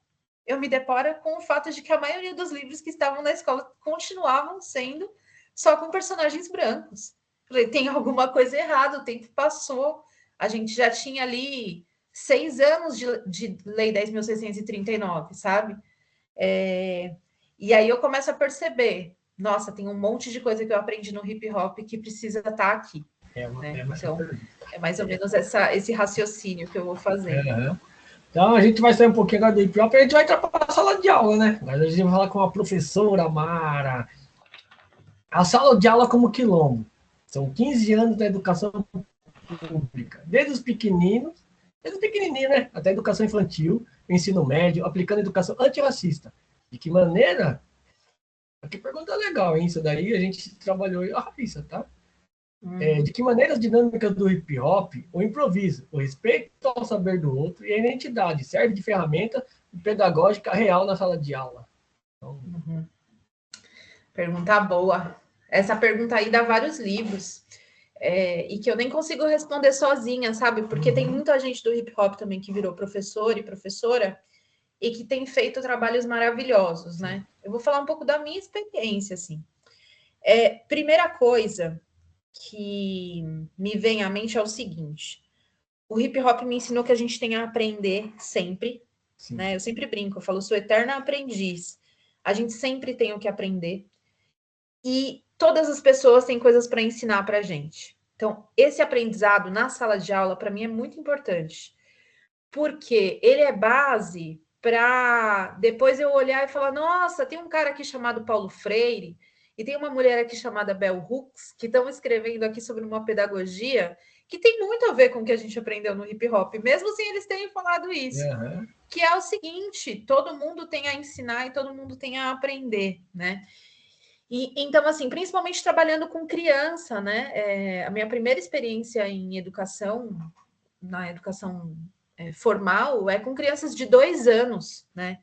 Eu me deparo com o fato de que a maioria dos livros que estavam na escola continuavam sendo só com personagens brancos. Falei, tem alguma coisa errada, o tempo passou. A gente já tinha ali 6 anos de Lei 10.639, sabe? E aí eu começo a perceber, nossa, tem um monte de coisa que eu aprendi no hip hop que precisa estar aqui. Né? Então, é mais ou menos esse raciocínio que eu vou fazer. Então a gente vai sair um pouquinho agora do hip hop e a gente vai entrar para a sala de aula, né? Mas a gente vai falar com a professora Mara. A sala de aula como quilombo. São 15 anos da educação pública. Desde pequenininho, né? Até a educação infantil, ensino médio, aplicando educação antirracista. De que maneira? Que pergunta legal, hein? Isso daí a gente trabalhou a Raíssa, tá? De que maneira as dinâmicas do hip hop, o improviso, o respeito ao saber do outro e a identidade serve de ferramenta pedagógica real na sala de aula? Então, Pergunta boa. Essa pergunta aí dá vários livros. E que eu nem consigo responder sozinha, sabe? Porque tem muita gente do hip hop também que virou professor e professora e que tem feito trabalhos maravilhosos, né? Eu vou falar um pouco da minha experiência, assim. Primeira coisa que me vem à mente é o seguinte: o hip hop me ensinou que a gente tem a aprender sempre, né? Eu sempre brinco, eu falo, sou eterna aprendiz. A gente sempre tem o que aprender. E todas as pessoas têm coisas para ensinar para a gente. Então, esse aprendizado na sala de aula, para mim, é muito importante. Porque ele é base para depois eu olhar e falar: nossa, tem um cara aqui chamado Paulo Freire e tem uma mulher aqui chamada Bell Hooks que estão escrevendo aqui sobre uma pedagogia que tem muito a ver com o que a gente aprendeu no hip hop, mesmo sem eles terem falado isso. Que é o seguinte: todo mundo tem a ensinar e todo mundo tem a aprender, né? Então, assim, principalmente trabalhando com criança, né? A minha primeira experiência em educação, na educação formal, é com crianças de 2 anos, né?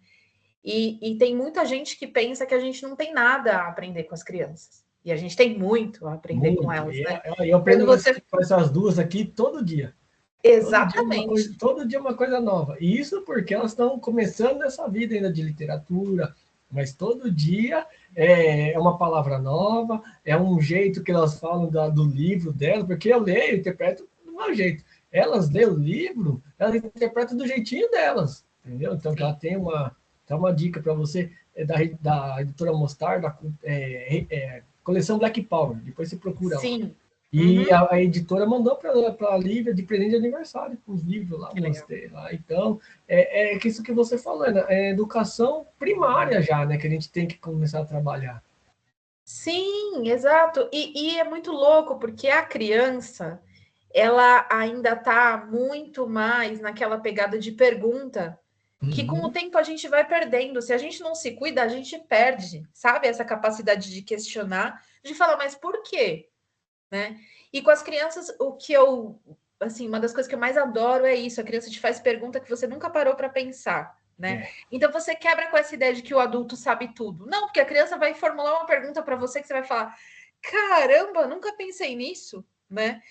E tem muita gente que pensa que a gente não tem nada a aprender com as crianças. E a gente tem muito a aprender com elas, né? Eu aprendo com essas duas aqui todo dia. Exatamente. Todo dia uma coisa nova. E isso porque elas estão começando essa vida ainda de literatura, mas todo dia é uma palavra nova, é um jeito que elas falam do livro delas, porque eu leio e interpreto do meu jeito. Elas lêem o livro, elas interpretam do jeitinho delas, entendeu? Então, ela tem uma dica para você da editora Mostarda, coleção Black Power, depois você procura Sim. lá. E a editora mandou para a Lívia de presente de aniversário, com os livros lá, mostrei lá. Então, que isso que você falou, né? É educação primária já, né? Que a gente tem que começar a trabalhar. Sim, exato. E é muito louco, porque a criança, ela ainda está muito mais naquela pegada de pergunta, que com o tempo a gente vai perdendo. Se a gente não se cuida, a gente perde, sabe? Essa capacidade de questionar, de falar, mas por quê? Né? E com as crianças, assim, uma das coisas que eu mais adoro é isso: a criança te faz pergunta que você nunca parou para pensar, né? Então você quebra com essa ideia de que o adulto sabe tudo. Não, porque a criança vai formular uma pergunta para você que você vai falar: caramba, nunca pensei nisso, né?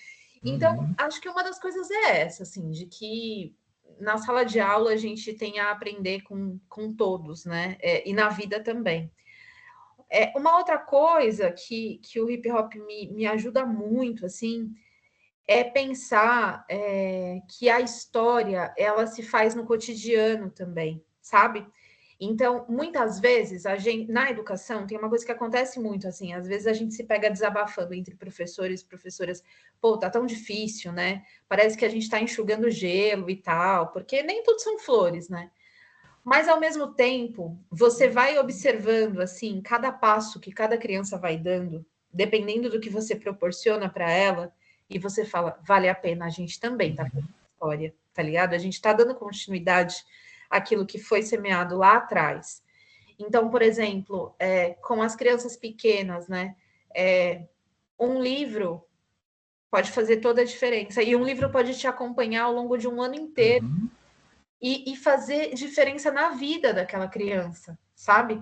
Então, acho que uma das coisas é essa, assim, de que na sala de aula a gente tem a aprender com todos, né? E na vida também. Uma outra coisa que o hip hop me ajuda muito, assim, é pensar que a história, ela se faz no cotidiano também, sabe? Então, muitas vezes, na educação, tem uma coisa que acontece muito, assim, às vezes a gente se pega desabafando entre professores e professoras, pô, tá tão difícil, né? Parece que a gente tá enxugando gelo e tal, porque nem tudo são flores, né? Mas, ao mesmo tempo, você vai observando, assim, cada passo que cada criança vai dando, dependendo do que você proporciona para ela, e você fala, vale a pena, a gente também tá fazendo história, tá ligado? A gente tá dando continuidade àquilo que foi semeado lá atrás. Então, por exemplo, com as crianças pequenas, né? Um livro pode fazer toda a diferença, e um livro pode te acompanhar ao longo de um ano inteiro. E fazer diferença na vida daquela criança, sabe?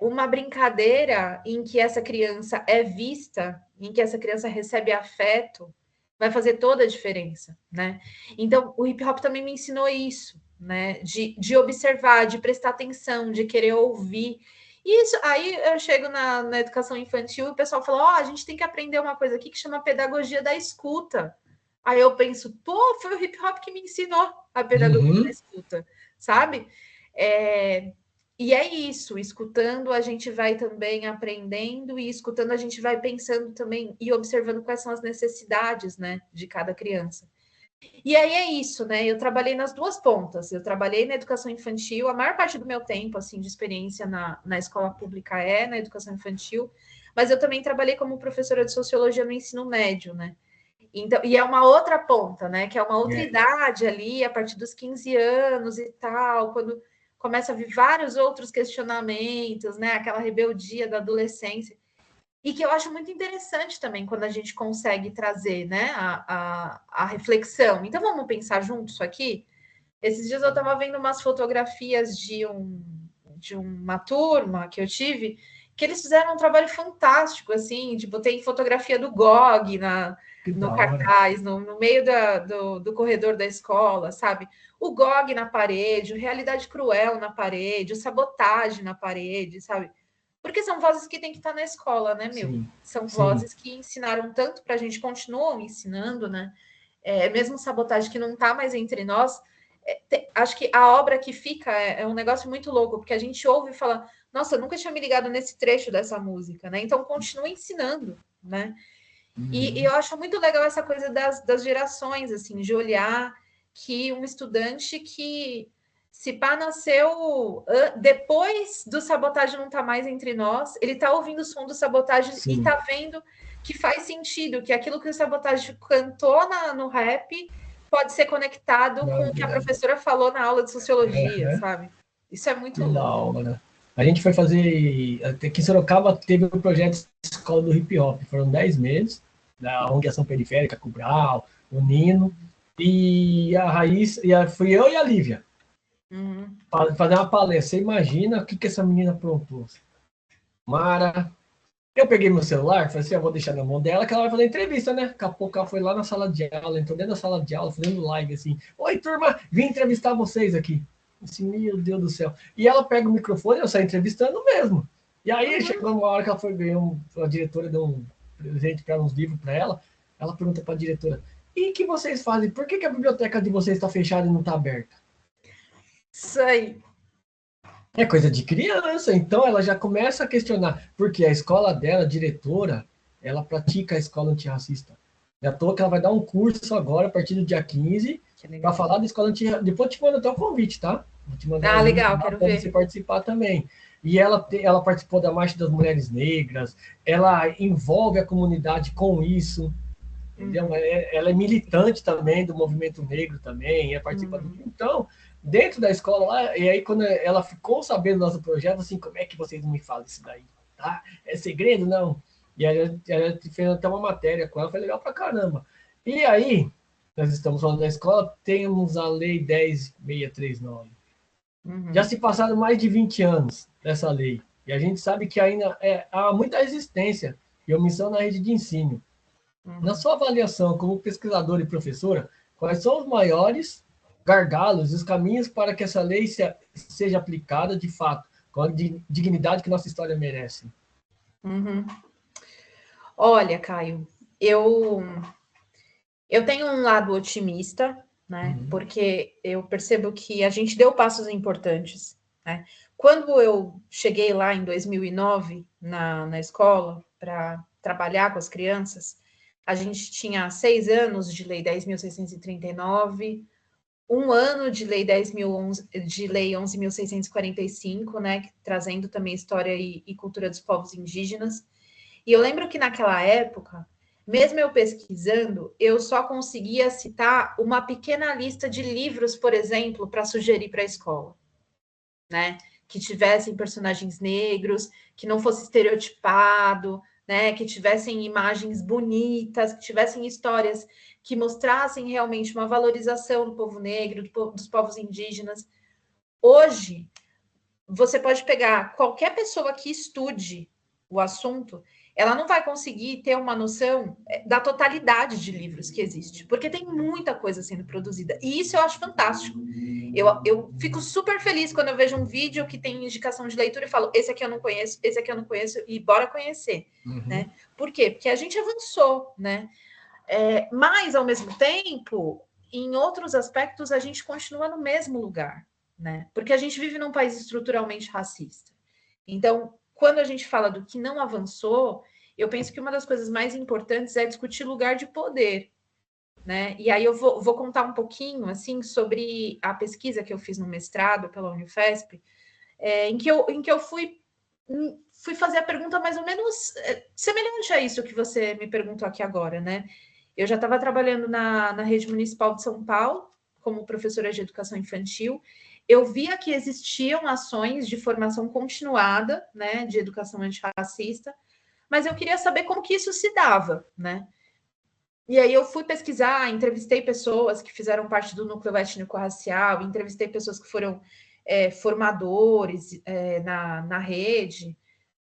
Uma brincadeira em que essa criança é vista, em que essa criança recebe afeto, vai fazer toda a diferença, né? Então, o hip hop também me ensinou isso, né? De observar, de prestar atenção, de querer ouvir. E isso, aí eu chego na educação infantil e o pessoal fala: ó, a gente tem que aprender uma coisa aqui que chama pedagogia da escuta. Aí eu penso, pô, foi o hip hop que me ensinou a pedagogia da escuta, sabe? E é isso, escutando a gente vai também aprendendo, e escutando a gente vai pensando também e observando quais são as necessidades, né, de cada criança. E aí é isso, né? Eu trabalhei nas duas pontas. Eu trabalhei na educação infantil, a maior parte do meu tempo, assim, de experiência na escola pública na educação infantil, mas eu também trabalhei como professora de sociologia no ensino médio, né? Então, e é uma outra ponta, né? Que é uma outra idade ali, a partir dos 15 anos e tal, quando começa a vir vários outros questionamentos, né? Aquela rebeldia da adolescência. E que eu acho muito interessante também quando a gente consegue trazer, né, a reflexão. Então, vamos pensar junto isso aqui? Esses dias eu estava vendo umas fotografias de uma turma que eu tive, que eles fizeram um trabalho fantástico, assim, de botei fotografia do GOG no cartaz, no meio do corredor da escola, sabe? O GOG na parede, o Realidade Cruel na parede, o Sabotagem na parede, sabe? Porque são vozes que tem que estar na escola, né, meu? Sim, São sim. vozes que ensinaram tanto para a gente, continuam ensinando, né? Mesmo Sabotagem que não está mais entre nós, acho que a obra que fica é um negócio muito louco, porque a gente ouve e fala, nossa, eu nunca tinha me ligado nesse trecho dessa música, né? Então continua ensinando, né? E eu acho muito legal essa coisa das gerações, assim, de olhar que um estudante que se pá nasceu depois do Sabotagem não tá mais entre nós, ele tá ouvindo o som do Sabotagem e tá vendo que faz sentido, que aquilo que o Sabotagem cantou no rap pode ser conectado com o que a professora falou na aula de sociologia, sabe? Isso é muito louco. Hora. A gente foi fazer. Aqui em Sorocaba teve um projeto de escola do hip hop. Foram 10 meses, da ONG Ação Periférica, com o Brau, o Nino, e a Raiz, fui eu e a Lívia. Fazer uma palestra. Você imagina o que essa menina aprontou. Mara. Eu peguei meu celular, falei assim, eu vou deixar na mão dela, que ela vai fazer entrevista, né? Daqui a pouco ela foi lá na sala de aula, entrou dentro da sala de aula, fazendo live, assim. Oi, turma, vim entrevistar vocês aqui. Assim, meu Deus do céu. E ela pega o microfone, eu saio entrevistando mesmo. E aí chegou uma hora que ela foi ganhar a diretora deu um presente para uns livros para ela. Ela pergunta para a diretora: e o que vocês fazem? Por que a biblioteca de vocês está fechada e não está aberta? Isso aí. É coisa de criança, então ela já começa a questionar, porque a escola dela, a diretora, ela pratica a escola antirracista. É à toa que ela vai dar um curso agora, a partir do dia 15, para falar da escola antirracista. Depois eu te mando até o convite, tá? Vou te mandar um legal, quero ver. você participar também. E ela participou da Marcha das Mulheres Negras, ela envolve a comunidade com isso, entendeu? Ela é militante também do movimento negro também, participa do... Então, dentro da escola lá, e aí quando ela ficou sabendo do nosso projeto, assim, como é que vocês não me falam isso daí? Tá? É segredo? Não. E a gente fez até uma matéria com ela, foi legal pra caramba. E aí, nós estamos falando da escola, temos a Lei 10.639. Já se passaram mais de 20 anos dessa lei. E a gente sabe que ainda há muita resistência e omissão na rede de ensino. Na sua avaliação como pesquisadora e professora, quais são os maiores gargalos e os caminhos para que essa lei seja aplicada de fato, com a dignidade que nossa história merece? Olha, Caio, eu tenho um lado otimista, né? Porque eu percebo que a gente deu passos importantes, né? Quando eu cheguei lá em 2009 na escola para trabalhar com as crianças, a gente tinha 6 anos de Lei 10.639, um ano de lei 10.011, de lei 11.645, né, trazendo também história e cultura dos povos indígenas. E eu lembro que naquela época, mesmo eu pesquisando, eu só conseguia citar uma pequena lista de livros, por exemplo, para sugerir para a escola, né? Que tivessem personagens negros, que não fosse estereotipado, né? Que tivessem imagens bonitas, que tivessem histórias que mostrassem realmente uma valorização do povo negro, dos povos indígenas. Hoje, você pode pegar qualquer pessoa que estude o assunto, ela não vai conseguir ter uma noção da totalidade de livros que existe, porque tem muita coisa sendo produzida. E isso eu acho fantástico. Eu fico super feliz quando eu vejo um vídeo que tem indicação de leitura e falo, esse aqui eu não conheço, esse aqui eu não conheço, e bora conhecer. Né? Por quê? Porque a gente avançou, né? Mas, ao mesmo tempo, em outros aspectos, a gente continua no mesmo lugar, né? Porque a gente vive num país estruturalmente racista. Então, quando a gente fala do que não avançou, eu penso que uma das coisas mais importantes é discutir lugar de poder, né? E aí eu vou contar um pouquinho, assim, sobre a pesquisa que eu fiz no mestrado pela Unifesp, em que eu fui fazer a pergunta mais ou menos semelhante a isso que você me perguntou aqui agora, né? Eu já estava trabalhando na rede municipal de São Paulo, como professora de educação infantil. Eu via que existiam ações de formação continuada, né, de educação antirracista, mas eu queria saber como que isso se dava, né? E aí eu fui pesquisar, entrevistei pessoas que fizeram parte do núcleo étnico-racial, entrevistei pessoas que foram formadores na rede,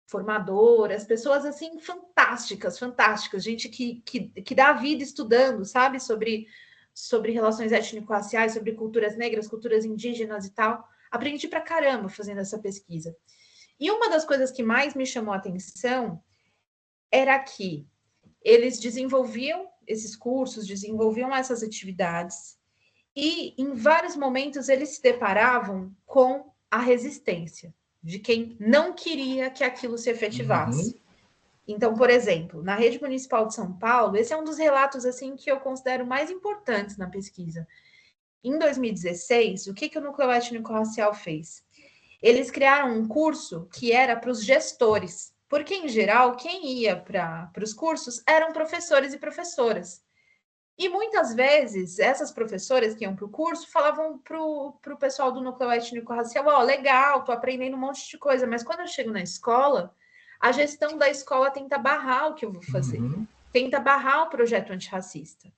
formadoras, pessoas assim fantásticas, gente que dá vida estudando, sabe, sobre relações étnico-raciais, sobre culturas negras, culturas indígenas e tal. Aprendi pra caramba fazendo essa pesquisa. E uma das coisas que mais me chamou a atenção era que eles desenvolviam esses cursos, desenvolviam essas atividades, e em vários momentos eles se deparavam com a resistência de quem não queria que aquilo se efetivasse. Então, por exemplo, na rede municipal de São Paulo, esse é um dos relatos assim que eu considero mais importantes na pesquisa. Em 2016, o que o Núcleo Étnico-Racial fez? Eles criaram um curso que era para os gestores, porque, em geral, quem ia para os cursos eram professores e professoras. E muitas vezes, essas professoras que iam para o curso falavam para o pessoal do núcleo étnico-racial, ó, legal, tô aprendendo um monte de coisa, mas quando eu chego na escola, a gestão da escola tenta barrar o que eu vou fazer, tenta barrar o projeto antirracista.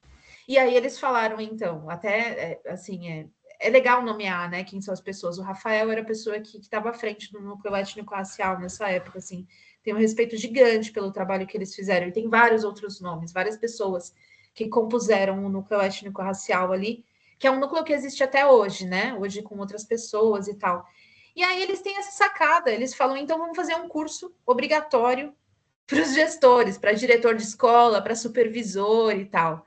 E aí eles falaram, então, até, assim, é legal nomear, né, quem são as pessoas. O Rafael era a pessoa que estava à frente do núcleo étnico-racial nessa época, assim, tem um respeito gigante pelo trabalho que eles fizeram, e tem vários outros nomes, várias pessoas que compuseram o núcleo étnico-racial ali, que é um núcleo que existe até hoje, né? Hoje com outras pessoas e tal. E aí eles têm essa sacada, eles falam, então vamos fazer um curso obrigatório para os gestores, para diretor de escola, para supervisor e tal.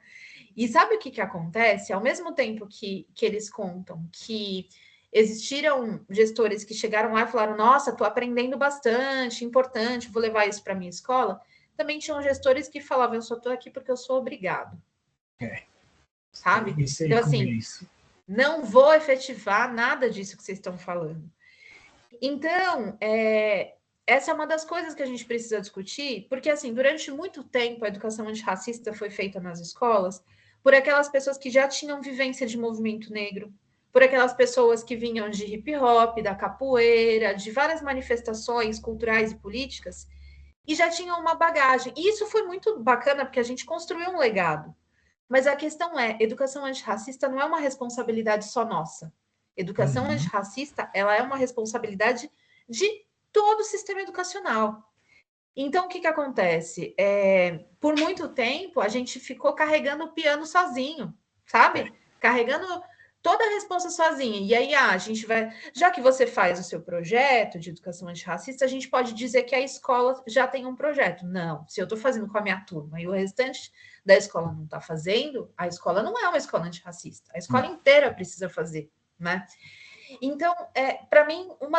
E sabe o que acontece? Ao mesmo tempo que eles contam que existiram gestores que chegaram lá e falaram, nossa, estou aprendendo bastante, importante, vou levar isso para minha escola, também tinham gestores que falavam, eu só estou aqui porque eu sou obrigado. Sabe? Então, assim, não vou efetivar nada disso que vocês estão falando. Então, essa é uma das coisas que a gente precisa discutir, porque, assim, durante muito tempo a educação antirracista foi feita nas escolas por aquelas pessoas que já tinham vivência de movimento negro, por aquelas pessoas que vinham de hip hop, da capoeira, de várias manifestações culturais e políticas, e já tinham uma bagagem. E isso foi muito bacana, porque a gente construiu um legado. Mas a questão é, educação antirracista não é uma responsabilidade só nossa. Educação antirracista, ela é uma responsabilidade de todo o sistema educacional. Então, o que acontece? Por muito tempo, a gente ficou carregando o piano sozinho, sabe? Carregando toda a resposta sozinha. E aí, a gente vai... Já que você faz o seu projeto de educação antirracista, a gente pode dizer que a escola já tem um projeto. Não, se eu estou fazendo com a minha turma e o restante da escola não está fazendo, a escola não é uma escola antirracista. A escola inteira precisa fazer, né? Então, para mim, um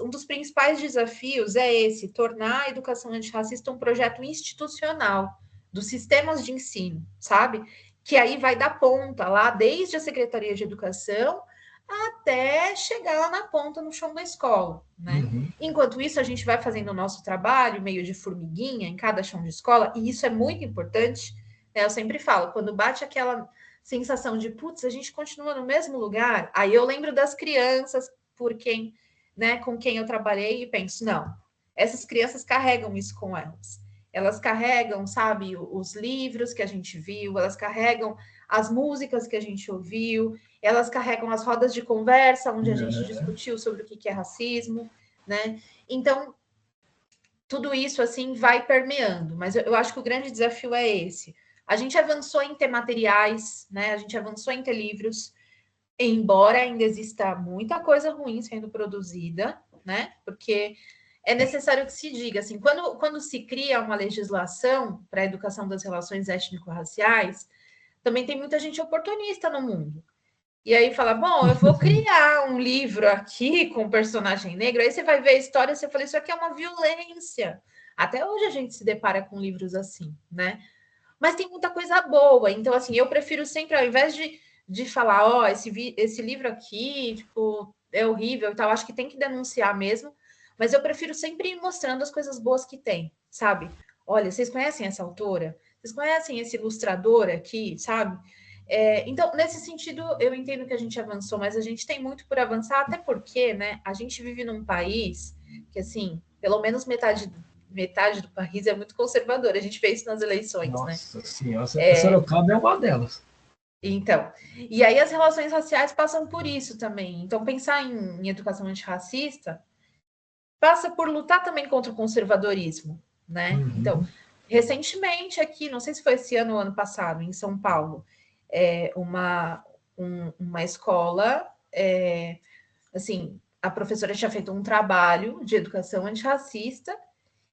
dos principais desafios é esse, tornar a educação antirracista um projeto institucional dos sistemas de ensino, sabe? que aí vai dar ponta lá, desde a Secretaria de Educação até chegar lá na ponta no chão da escola, né? Uhum. Enquanto isso, a gente vai fazendo o nosso trabalho meio de formiguinha em cada chão de escola, e isso é muito importante, né? Eu sempre falo, quando bate aquela sensação de, putz, a gente continua no mesmo lugar, aí eu lembro das crianças por quem, né, com quem eu trabalhei e penso, não, essas crianças carregam isso com elas. Elas carregam, sabe, os livros que a gente viu, elas carregam as músicas que a gente ouviu, elas carregam as rodas de conversa onde a gente discutiu sobre o que é racismo, né? Então, tudo isso, assim, vai permeando. Mas eu acho que o grande desafio é esse. A gente avançou em ter materiais, né? A gente avançou em ter livros, embora ainda exista muita coisa ruim sendo produzida, né? Porque é necessário que se diga, assim, quando se cria uma legislação para a educação das relações étnico-raciais, também tem muita gente oportunista no mundo. E aí fala, bom, eu vou criar um livro aqui com personagem negro, aí você vai ver a história, você fala, isso aqui é uma violência. Até hoje a gente se depara com livros assim, né? Mas tem muita coisa boa, então assim, eu prefiro sempre, ao invés de falar, ó, esse livro aqui, tipo, é horrível e tal, acho que tem que denunciar mesmo, mas eu prefiro sempre ir mostrando as coisas boas que tem, sabe? Olha, vocês conhecem essa autora? Vocês conhecem esse ilustrador aqui, sabe? Então, nesse sentido, eu entendo que a gente avançou, mas a gente tem muito por avançar, até porque, né, a gente vive num país que, assim, pelo menos metade do país é muito conservador. A gente vê isso nas eleições, né? Nossa senhora, Sorocaba é uma delas. Então, e aí as relações raciais passam por isso também. Então, pensar em educação antirracista passa por lutar também contra o conservadorismo, né? Uhum. Então, recentemente aqui, não sei se foi esse ano ou ano passado, em São Paulo, uma escola, assim, a professora tinha feito um trabalho de educação antirracista,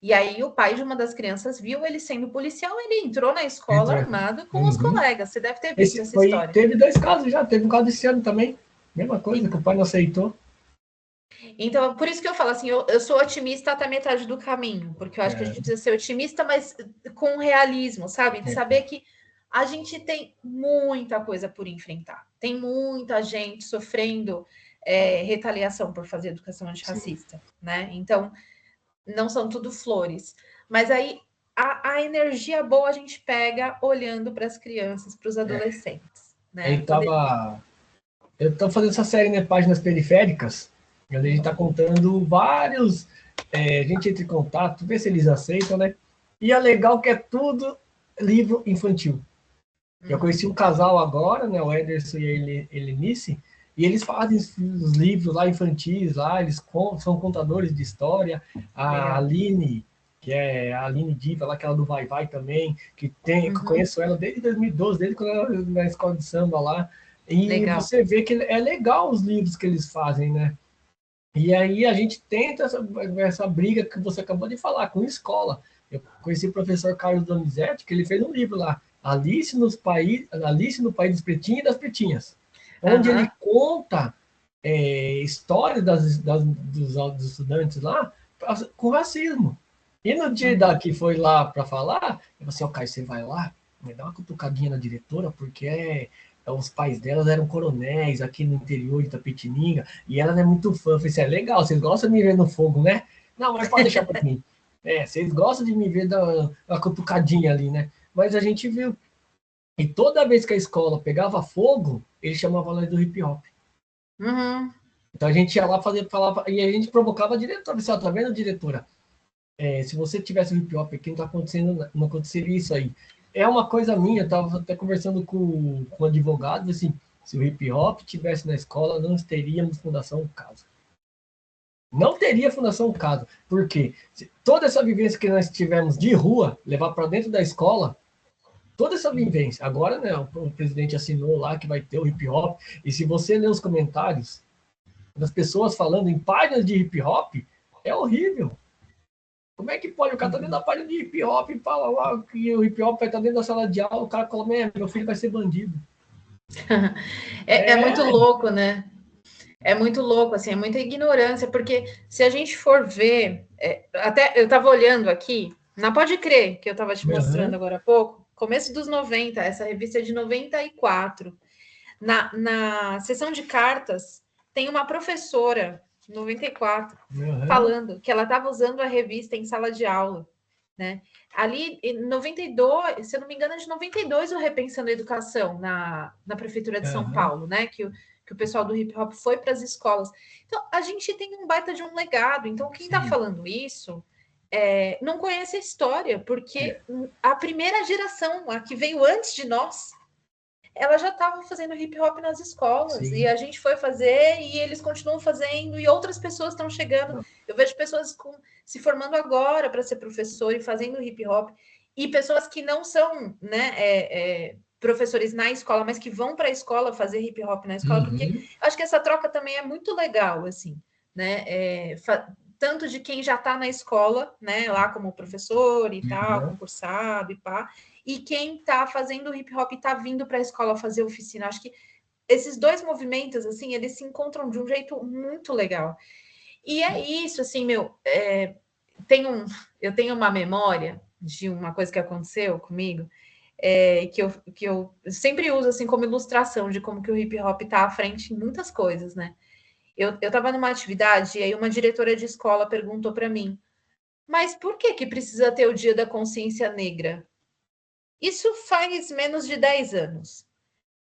e aí o pai de uma das crianças viu ele sendo policial, ele entrou na escola armado com os colegas. Você deve ter visto essa história. Teve 2 casos já, teve um caso esse ano também. Mesma coisa, que o pai não aceitou. Então, por isso que eu falo assim, eu sou otimista até metade do caminho, porque eu acho que a gente precisa ser otimista, mas com realismo, sabe? De saber que a gente tem muita coisa por enfrentar. Tem muita gente sofrendo retaliação por fazer educação antirracista, né? Então, não são tudo flores. Mas aí, a energia boa a gente pega olhando para as crianças, para os adolescentes, né? Eu estou fazendo essa série, né, Páginas Periféricas, onde a gente está contando vários... a gente entra em contato, vê se eles aceitam, né? E é legal que é tudo livro infantil. Eu conheci um casal agora, né, o Ederson e a Helenice, e eles fazem os livros lá infantis, lá, eles são contadores de história. A Aline, que é a Aline Diva, lá, aquela do Vai Vai também, que eu conheço ela desde 2012, desde quando ela na escola de samba lá. E você vê que é legal os livros que eles fazem, né? E aí a gente tenta essa briga que você acabou de falar, com escola. Eu conheci o professor Carlos Donizete, que ele fez um livro lá, Alice no País dos Pretinhos e das Pretinhas, onde ele conta histórias dos estudantes lá com racismo. E no dia que foi lá para falar, eu falei assim, Caio, você vai lá, me dá uma cutucadinha na diretora, porque os pais delas eram coronéis aqui no interior de Itapetininga, e ela é muito fã. Eu falei assim, legal, vocês gostam de me ver no fogo, né? Não, mas pode deixar para mim. Vocês gostam de me ver dar uma cutucadinha ali, né? Mas a gente viu. E toda vez que a escola pegava fogo, ele chamava nós do hip hop. Então a gente ia lá falava, e a gente provocava a diretora. Disse, tá vendo, diretora? Se você tivesse o hip hop aqui, não aconteceria isso aí. É uma coisa minha, eu estava até conversando com um advogado, assim, se o hip hop tivesse na escola, não teríamos Fundação Casa. Não teria Fundação Casa. Por quê? Toda essa vivência que nós tivemos de rua, levar para dentro da escola, toda essa vivência. Agora, né, o presidente assinou lá que vai ter o hip hop, e se você ler os comentários das pessoas falando em páginas de hip hop, é horrível. Como é que pode? O cara tá dentro da página de hip hop e fala lá que o hip hop vai estar dentro da sala de aula, o cara fala, meu filho vai ser bandido. É muito louco, né? É muito louco, assim, é muita ignorância, porque se a gente for ver, até eu estava olhando aqui, na Pode Crer, que eu estava te mostrando agora há pouco, começo dos 90, essa revista é de 94. Na sessão de cartas, tem uma professora, 94, falando que ela estava usando a revista em sala de aula, né? Ali, em 92, se eu não me engano, é de 92 o Repensando a Educação na Prefeitura de São Paulo, né? Que o pessoal do hip hop foi para as escolas. Então, a gente tem um baita de um legado. Então, quem está falando isso não conhece a história, porque a primeira geração, a que veio antes de nós, ela já estava fazendo hip hop nas escolas. Sim. E a gente foi fazer e eles continuam fazendo e outras pessoas estão chegando. Eu vejo pessoas se formando agora para ser professor e fazendo hip hop e pessoas que não são, né, professores na escola, mas que vão para a escola fazer hip hop na escola, porque acho que essa troca também é muito legal, assim, né? Tanto de quem já está na escola, né, lá como professor e tal, concursado e pá, e quem está fazendo hip hop e está vindo para a escola fazer oficina. Acho que esses dois movimentos, assim, eles se encontram de um jeito muito legal. E é isso, assim, eu tenho uma memória de uma coisa que aconteceu comigo, que eu sempre uso, assim, como ilustração de como que o hip hop está à frente em muitas coisas, né? Eu estava numa atividade e aí uma diretora de escola perguntou para mim, mas por que precisa ter o Dia da Consciência Negra? Isso faz menos de 10 anos.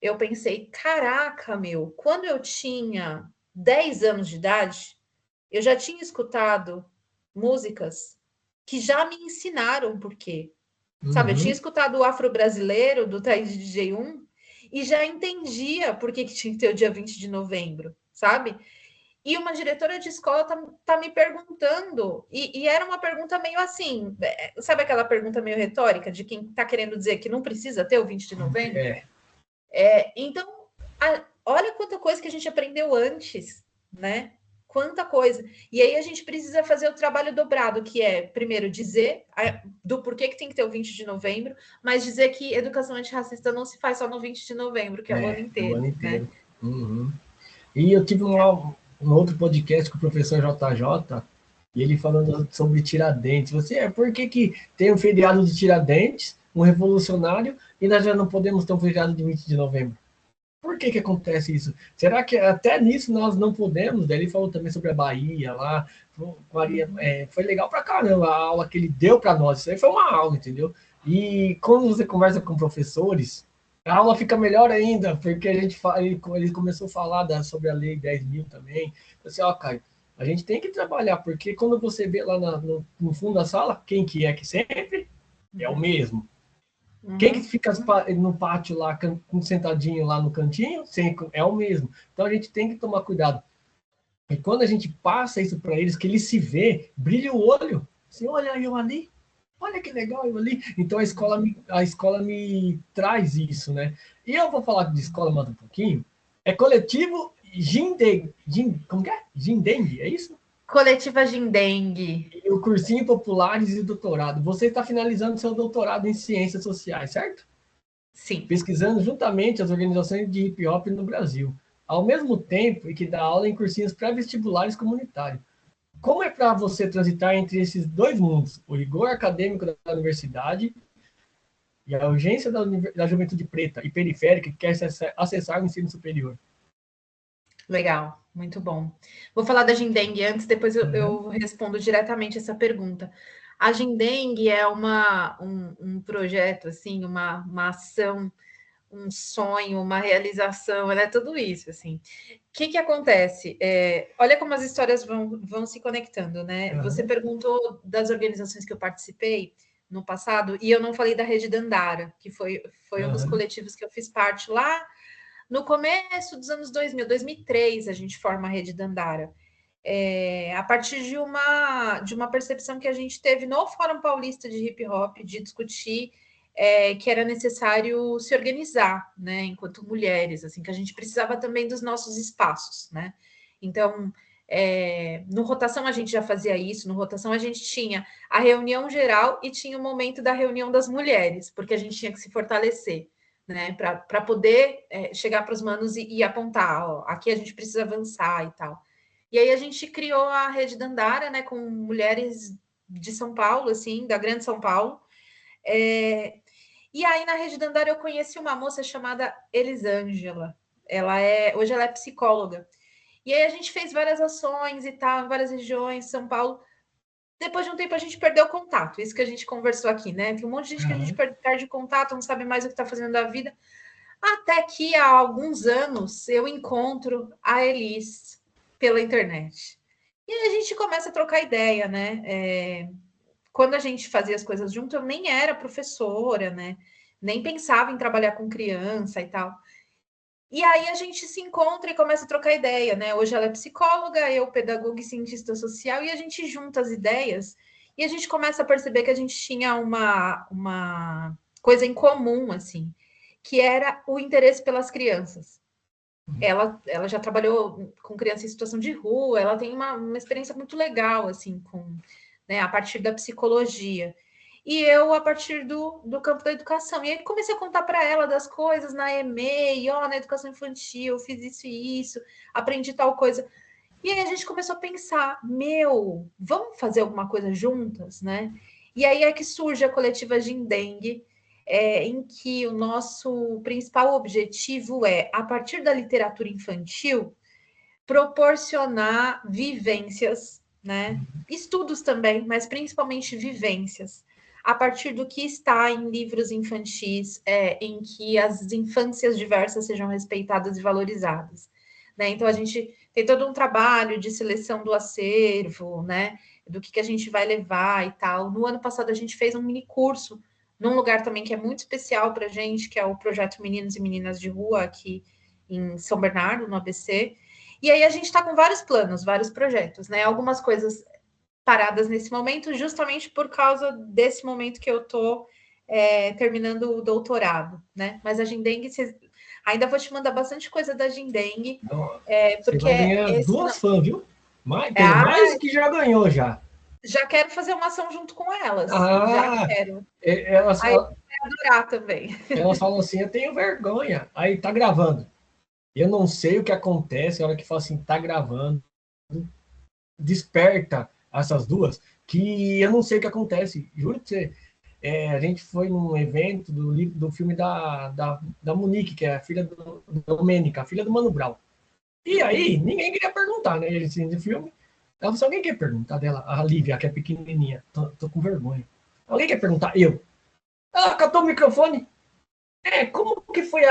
Eu pensei, caraca, quando eu tinha 10 anos de idade, eu já tinha escutado músicas que já me ensinaram por quê. Sabe, eu tinha escutado o Afro-Brasileiro, do Thaís DJ1, e já entendia por que tinha que ter o dia 20 de novembro, sabe? E uma diretora de escola tá me perguntando, e era uma pergunta meio assim, sabe aquela pergunta meio retórica de quem está querendo dizer que não precisa ter o 20 de novembro? Então, olha quanta coisa que a gente aprendeu antes, né? Quanta coisa. E aí a gente precisa fazer o trabalho dobrado, que é, primeiro, dizer do porquê que tem que ter o 20 de novembro, mas dizer que educação antirracista não se faz só no 20 de novembro, que é o ano inteiro. O ano inteiro. Né? E eu tive um outro podcast com o professor JJ, e ele falando sobre Tiradentes. Por que tem um feriado de Tiradentes, um revolucionário, e nós já não podemos ter um feriado de 20 de novembro? Por que acontece isso? Será que até nisso nós não podemos? Daí ele falou também sobre a Bahia lá. Foi legal pra caramba a aula que ele deu para nós. Isso aí foi uma aula, entendeu? E quando você conversa com professores, a aula fica melhor ainda, porque ele começou a falar sobre a Lei 10.000 também. Assim, Caio, a gente tem que trabalhar, porque quando você vê lá no fundo da sala, quem que é que sempre? É o mesmo. Quem que fica no pátio lá, sentadinho lá no cantinho, é o mesmo. Então a gente tem que tomar cuidado. E quando a gente passa isso para eles, que eles se vê, brilha o olho. Assim, olha eu ali, olha que legal eu ali. Então a escola me traz isso, né? E eu vou falar de escola mais um pouquinho. É coletivo como que é? Gindengue, é isso? Coletiva Gindengue. E o cursinho Populares e doutorado. Você está finalizando seu doutorado em Ciências Sociais, certo? Sim. Pesquisando juntamente as organizações de hip hop no Brasil, ao mesmo tempo em que dá aula em cursinhos pré-vestibulares comunitários. Como é para você transitar entre esses dois mundos, o rigor acadêmico da universidade e a urgência da juventude preta e periférica que quer acessar o ensino superior? Legal, muito bom. Vou falar da Gindengue antes, depois eu respondo diretamente essa pergunta. A Gindengue é um projeto, assim, uma ação, um sonho, uma realização, ela é tudo isso, assim. O que acontece? Olha como as histórias vão se conectando, né? Você perguntou das organizações que eu participei no passado, e eu não falei da Rede Dandara, que foi um dos coletivos que eu fiz parte lá no começo dos anos 2003, a gente forma a Rede Dandara. A partir de uma percepção que a gente teve no Fórum Paulista de Hip Hop, de discutir que era necessário se organizar, né, enquanto mulheres, assim, que a gente precisava também dos nossos espaços, né? Então, no Rotação a gente já fazia isso, no Rotação a gente tinha a reunião geral e tinha o momento da reunião das mulheres, porque a gente tinha que se fortalecer, né, para poder chegar para os manos e apontar, ó, aqui a gente precisa avançar e tal. E aí a gente criou a Rede Dandara, né, com mulheres de São Paulo, assim, da Grande São Paulo, E aí, na Rede Dandara, eu conheci uma moça chamada Elisângela. Hoje ela é psicóloga. E aí a gente fez várias ações e tal, em várias regiões, São Paulo. Depois de um tempo a gente perdeu o contato, isso que a gente conversou aqui, né? Tem um monte de gente que a gente perde contato, não sabe mais o que está fazendo da vida. Até que há alguns anos eu encontro a Elis pela internet. E aí a gente começa a trocar ideia, né? Quando a gente fazia as coisas junto, eu nem era professora, né? Nem pensava em trabalhar com criança e tal. E aí a gente se encontra e começa a trocar ideia, né? Hoje ela é psicóloga, eu pedagoga e cientista social, e a gente junta as ideias e a gente começa a perceber que a gente tinha uma coisa em comum, assim, que era o interesse pelas crianças. Ela já trabalhou com criança em situação de rua, ela tem uma experiência muito legal, assim, né, a partir da psicologia. E eu, a partir do campo da educação. E aí comecei a contar para ela das coisas na EMEI, na educação infantil, fiz isso e isso, aprendi tal coisa. E aí a gente começou a pensar, vamos fazer alguma coisa juntas, né? E aí é que surge a coletiva Gindengue, em que o nosso principal objetivo é, a partir da literatura infantil, proporcionar vivências, né? Estudos também, mas principalmente vivências, a partir do que está em livros infantis, em que as infâncias diversas sejam respeitadas e valorizadas. Né? Então, a gente tem todo um trabalho de seleção do acervo, né? Do que a gente vai levar e tal. No ano passado, a gente fez um mini curso num lugar também que é muito especial para a gente, que é o Projeto Meninos e Meninas de Rua, aqui em São Bernardo, no ABC. E aí a gente está com vários planos, vários projetos, né? Algumas coisas paradas nesse momento, justamente por causa desse momento que eu estou terminando o doutorado, né? Mas a Gindengue, ainda vou te mandar bastante coisa da Gindengue, Você porque vai ganhar duas fãs, viu? Tem Ah, mais que já ganhou já. já quero fazer uma ação junto com elas. Já Ah, quero. elas, Aí vai adorar também. elas falam assim, eu tenho vergonha. Aí tá gravando. Eu não sei o que acontece, a hora que fala assim, tá gravando, desperta essas duas, que eu não sei o que acontece. Juro que você. A gente foi num evento do filme da Monique, que é a filha da Domênica, a filha do Mano Brown. E aí, ninguém queria perguntar, né? Eles tinham de filme. Ela falou assim, alguém quer perguntar dela? A Lívia, que é pequenininha. Tô com vergonha. Alguém quer perguntar? Eu. Ela catou o microfone. Como que foi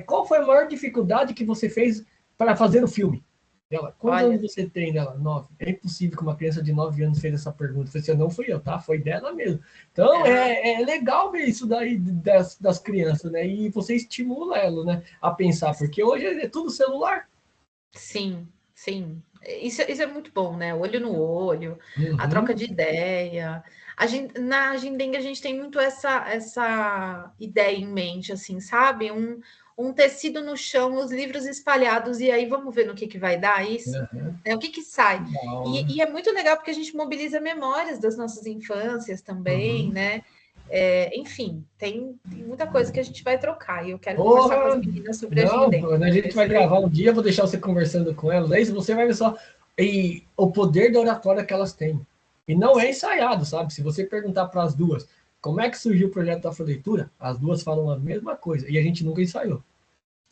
qual foi a maior dificuldade que você fez para fazer o filme? Ela, quantos Olha, anos você tem dela? 9. É impossível que uma criança de 9 anos fez essa pergunta. Eu falei assim, não fui eu, tá? Foi dela mesmo. Então, é legal ver isso daí das crianças, né? E você estimula ela, né? A pensar, porque hoje é tudo celular. sim, sim. Isso é muito bom, né? Olho no olho, a troca Uhum. de ideia. Na Gindengue a gente tem muito essa ideia em mente, assim, sabe? Um tecido no chão, os livros espalhados, e aí vamos ver no que vai dar isso, Uhum. né? O que sai. Legal, né? E é muito legal porque a gente mobiliza memórias das nossas infâncias também, Uhum. né? Enfim, tem muita coisa que a gente vai trocar, e eu quero conversar com as Porra! meninas sobre a Não, Gindengue. a gente vai gravar um dia, vou deixar você conversando com elas, aí você vai ver só o poder da oratória que elas têm. E não é ensaiado, sabe? Se você perguntar para as duas como é que surgiu o projeto da Afroleitura, as duas falam a mesma coisa, e a gente nunca ensaiou.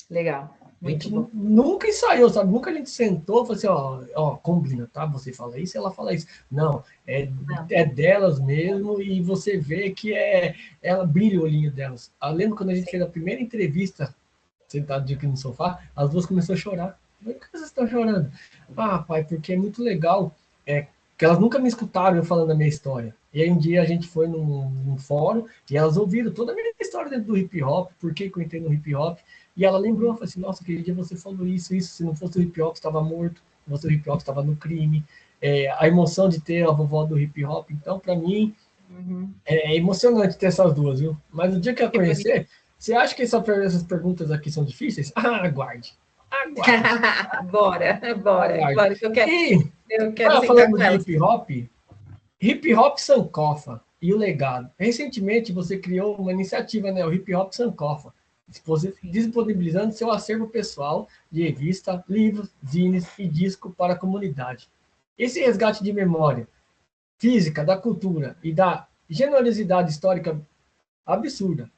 Legal, A muito gente bom. nunca ensaiou, sabe? Nunca a gente sentou e falou assim, ó, combina, tá? Você fala isso, ela fala isso. Não, Não. é delas mesmo e você vê que ela brilha o olhinho delas. Eu lembro quando a gente Sim. fez a primeira entrevista, sentado aqui no sofá, as duas começaram a chorar. Por que vocês estão chorando? Ah, pai, porque é muito legal. Que elas nunca me escutaram eu falando a minha história. E aí um dia a gente foi num fórum e elas ouviram toda a minha história dentro do hip hop, por que eu entrei no hip hop. E ela lembrou, falou assim, nossa, aquele dia você falou isso, se não fosse o hip hop estava morto, se não fosse o hip hop estava no crime. A emoção de ter a vovó do hip hop, então para mim Uhum. é emocionante ter essas duas, viu? Mas no dia que eu Que bonito. conhecer, você acha que essas perguntas aqui são difíceis? Ah, aguarde. Aguarde. Bora, Aguarde. que E, eu quero sentar falando com de elas. hip hop Sankofa e o legado. Recentemente você criou uma iniciativa, né, o Hip Hop Sankofa, disponibilizando seu acervo pessoal de revista, livros, zines e disco para a comunidade. Esse resgate de memória física da cultura e da generosidade histórica absurda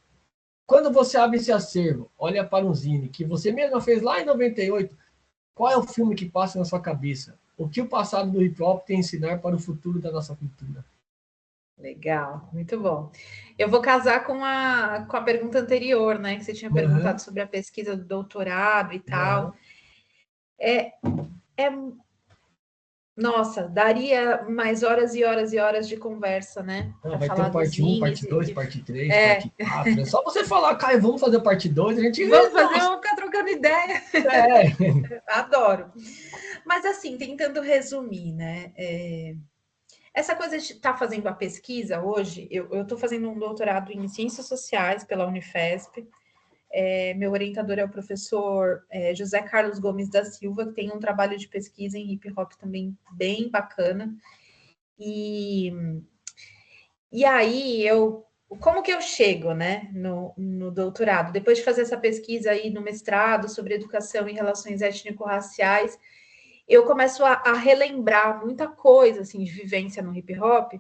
Quando você abre esse acervo, olha para um zine que você mesmo fez lá em 98, qual é o filme que passa na sua cabeça? O que o passado do hip hop tem a ensinar para o futuro da nossa cultura? Legal, muito bom. Eu vou casar com a pergunta anterior, né? Que você tinha Uhum, perguntado sobre a pesquisa do doutorado e uhum. tal. É, nossa, daria mais horas e horas e horas de conversa, né? Ah, Para vai ter falar o dos parte um, zines parte 2, e parte 3, é, parte 4. É só você falar, Caio, vamos fazer a parte 2, a gente. vamos fazer, Nossa, vamos ficar trocando ideia. é. Adoro. Mas assim, tentando resumir, né? Essa coisa de estar fazendo a pesquisa hoje, eu estou fazendo um doutorado em Ciências Sociais pela Unifesp. Meu orientador é o professor José Carlos Gomes da Silva, que tem um trabalho de pesquisa em hip hop também bem bacana. E, e aí como que eu chego, né, no doutorado? Depois de fazer essa pesquisa aí no mestrado sobre educação e relações étnico-raciais, eu começo a relembrar muita coisa assim de vivência no hip hop.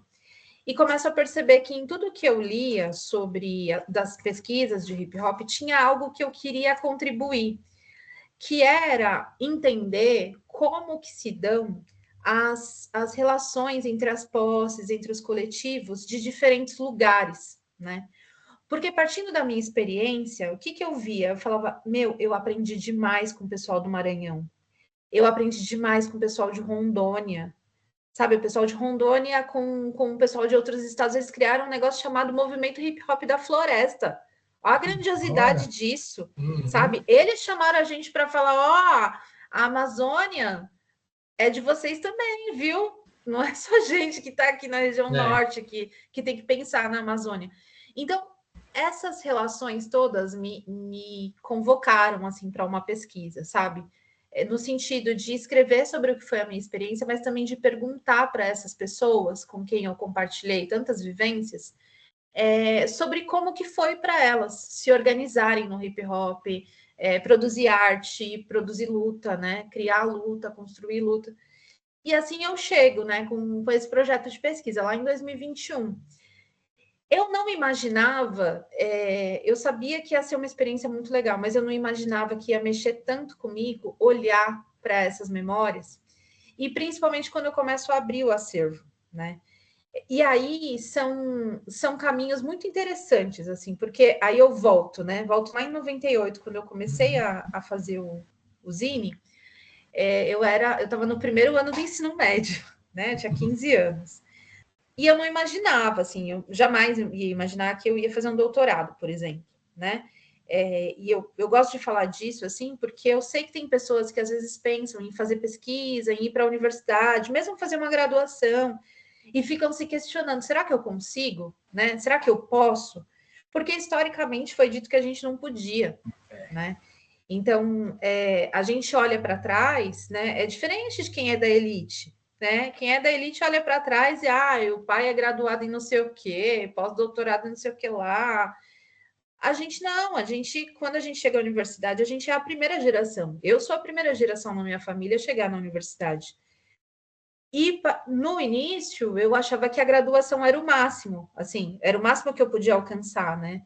E começo a perceber que em tudo que eu lia sobre das pesquisas de hip hop tinha algo que eu queria contribuir, que era entender como que se dão as relações entre as posses, entre os coletivos de diferentes lugares, né? Porque partindo da minha experiência, o que, que eu via? Eu falava, meu, eu aprendi demais com o pessoal do Maranhão, eu aprendi demais com o pessoal de Rondônia, sabe? O pessoal de Rondônia com o pessoal de outros estados, eles criaram um negócio chamado Movimento Hip Hop da Floresta. Olha a grandiosidade Olha. disso, Uhum. sabe? Eles chamaram a gente para falar, ó, oh, a Amazônia é de vocês também, viu? Não é só gente que está aqui na região É. norte que tem que pensar na Amazônia. Então, essas relações todas me convocaram assim para uma pesquisa, sabe? No sentido de escrever sobre o que foi a minha experiência, mas também de perguntar para essas pessoas com quem eu compartilhei tantas vivências sobre como que foi para elas se organizarem no hip hop, produzir arte, produzir luta, né? Criar luta, construir luta. E assim eu chego, né, com esse projeto de pesquisa lá em 2021. Eu não imaginava, eu sabia que ia ser uma experiência muito legal, mas eu não imaginava que ia mexer tanto comigo, olhar para essas memórias, e principalmente quando eu começo a abrir o acervo, né? E aí são caminhos muito interessantes, assim, porque aí eu volto, né? Volto lá em 98, quando eu comecei a fazer o Zine, eu estava no primeiro ano do ensino médio, né? Eu tinha 15 anos. E eu não imaginava, assim, eu jamais ia imaginar que eu ia fazer um doutorado, por exemplo, né? E eu gosto de falar disso, assim, porque eu sei que tem pessoas que às vezes pensam em fazer pesquisa, em ir para a universidade, mesmo fazer uma graduação, e ficam se questionando: será que eu consigo? Né? Será que eu posso? Porque historicamente foi dito que a gente não podia, né? Então, a gente olha para trás, né? É diferente de quem é da elite, né? Quem é da elite olha para trás e, o pai é graduado em não sei o quê, pós-doutorado em não sei o que lá. A gente não, quando a gente chega à universidade, a gente é a primeira geração. Eu sou a primeira geração na minha família a chegar na universidade. E no início, eu achava que a graduação era o máximo, assim, era o máximo que eu podia alcançar, né?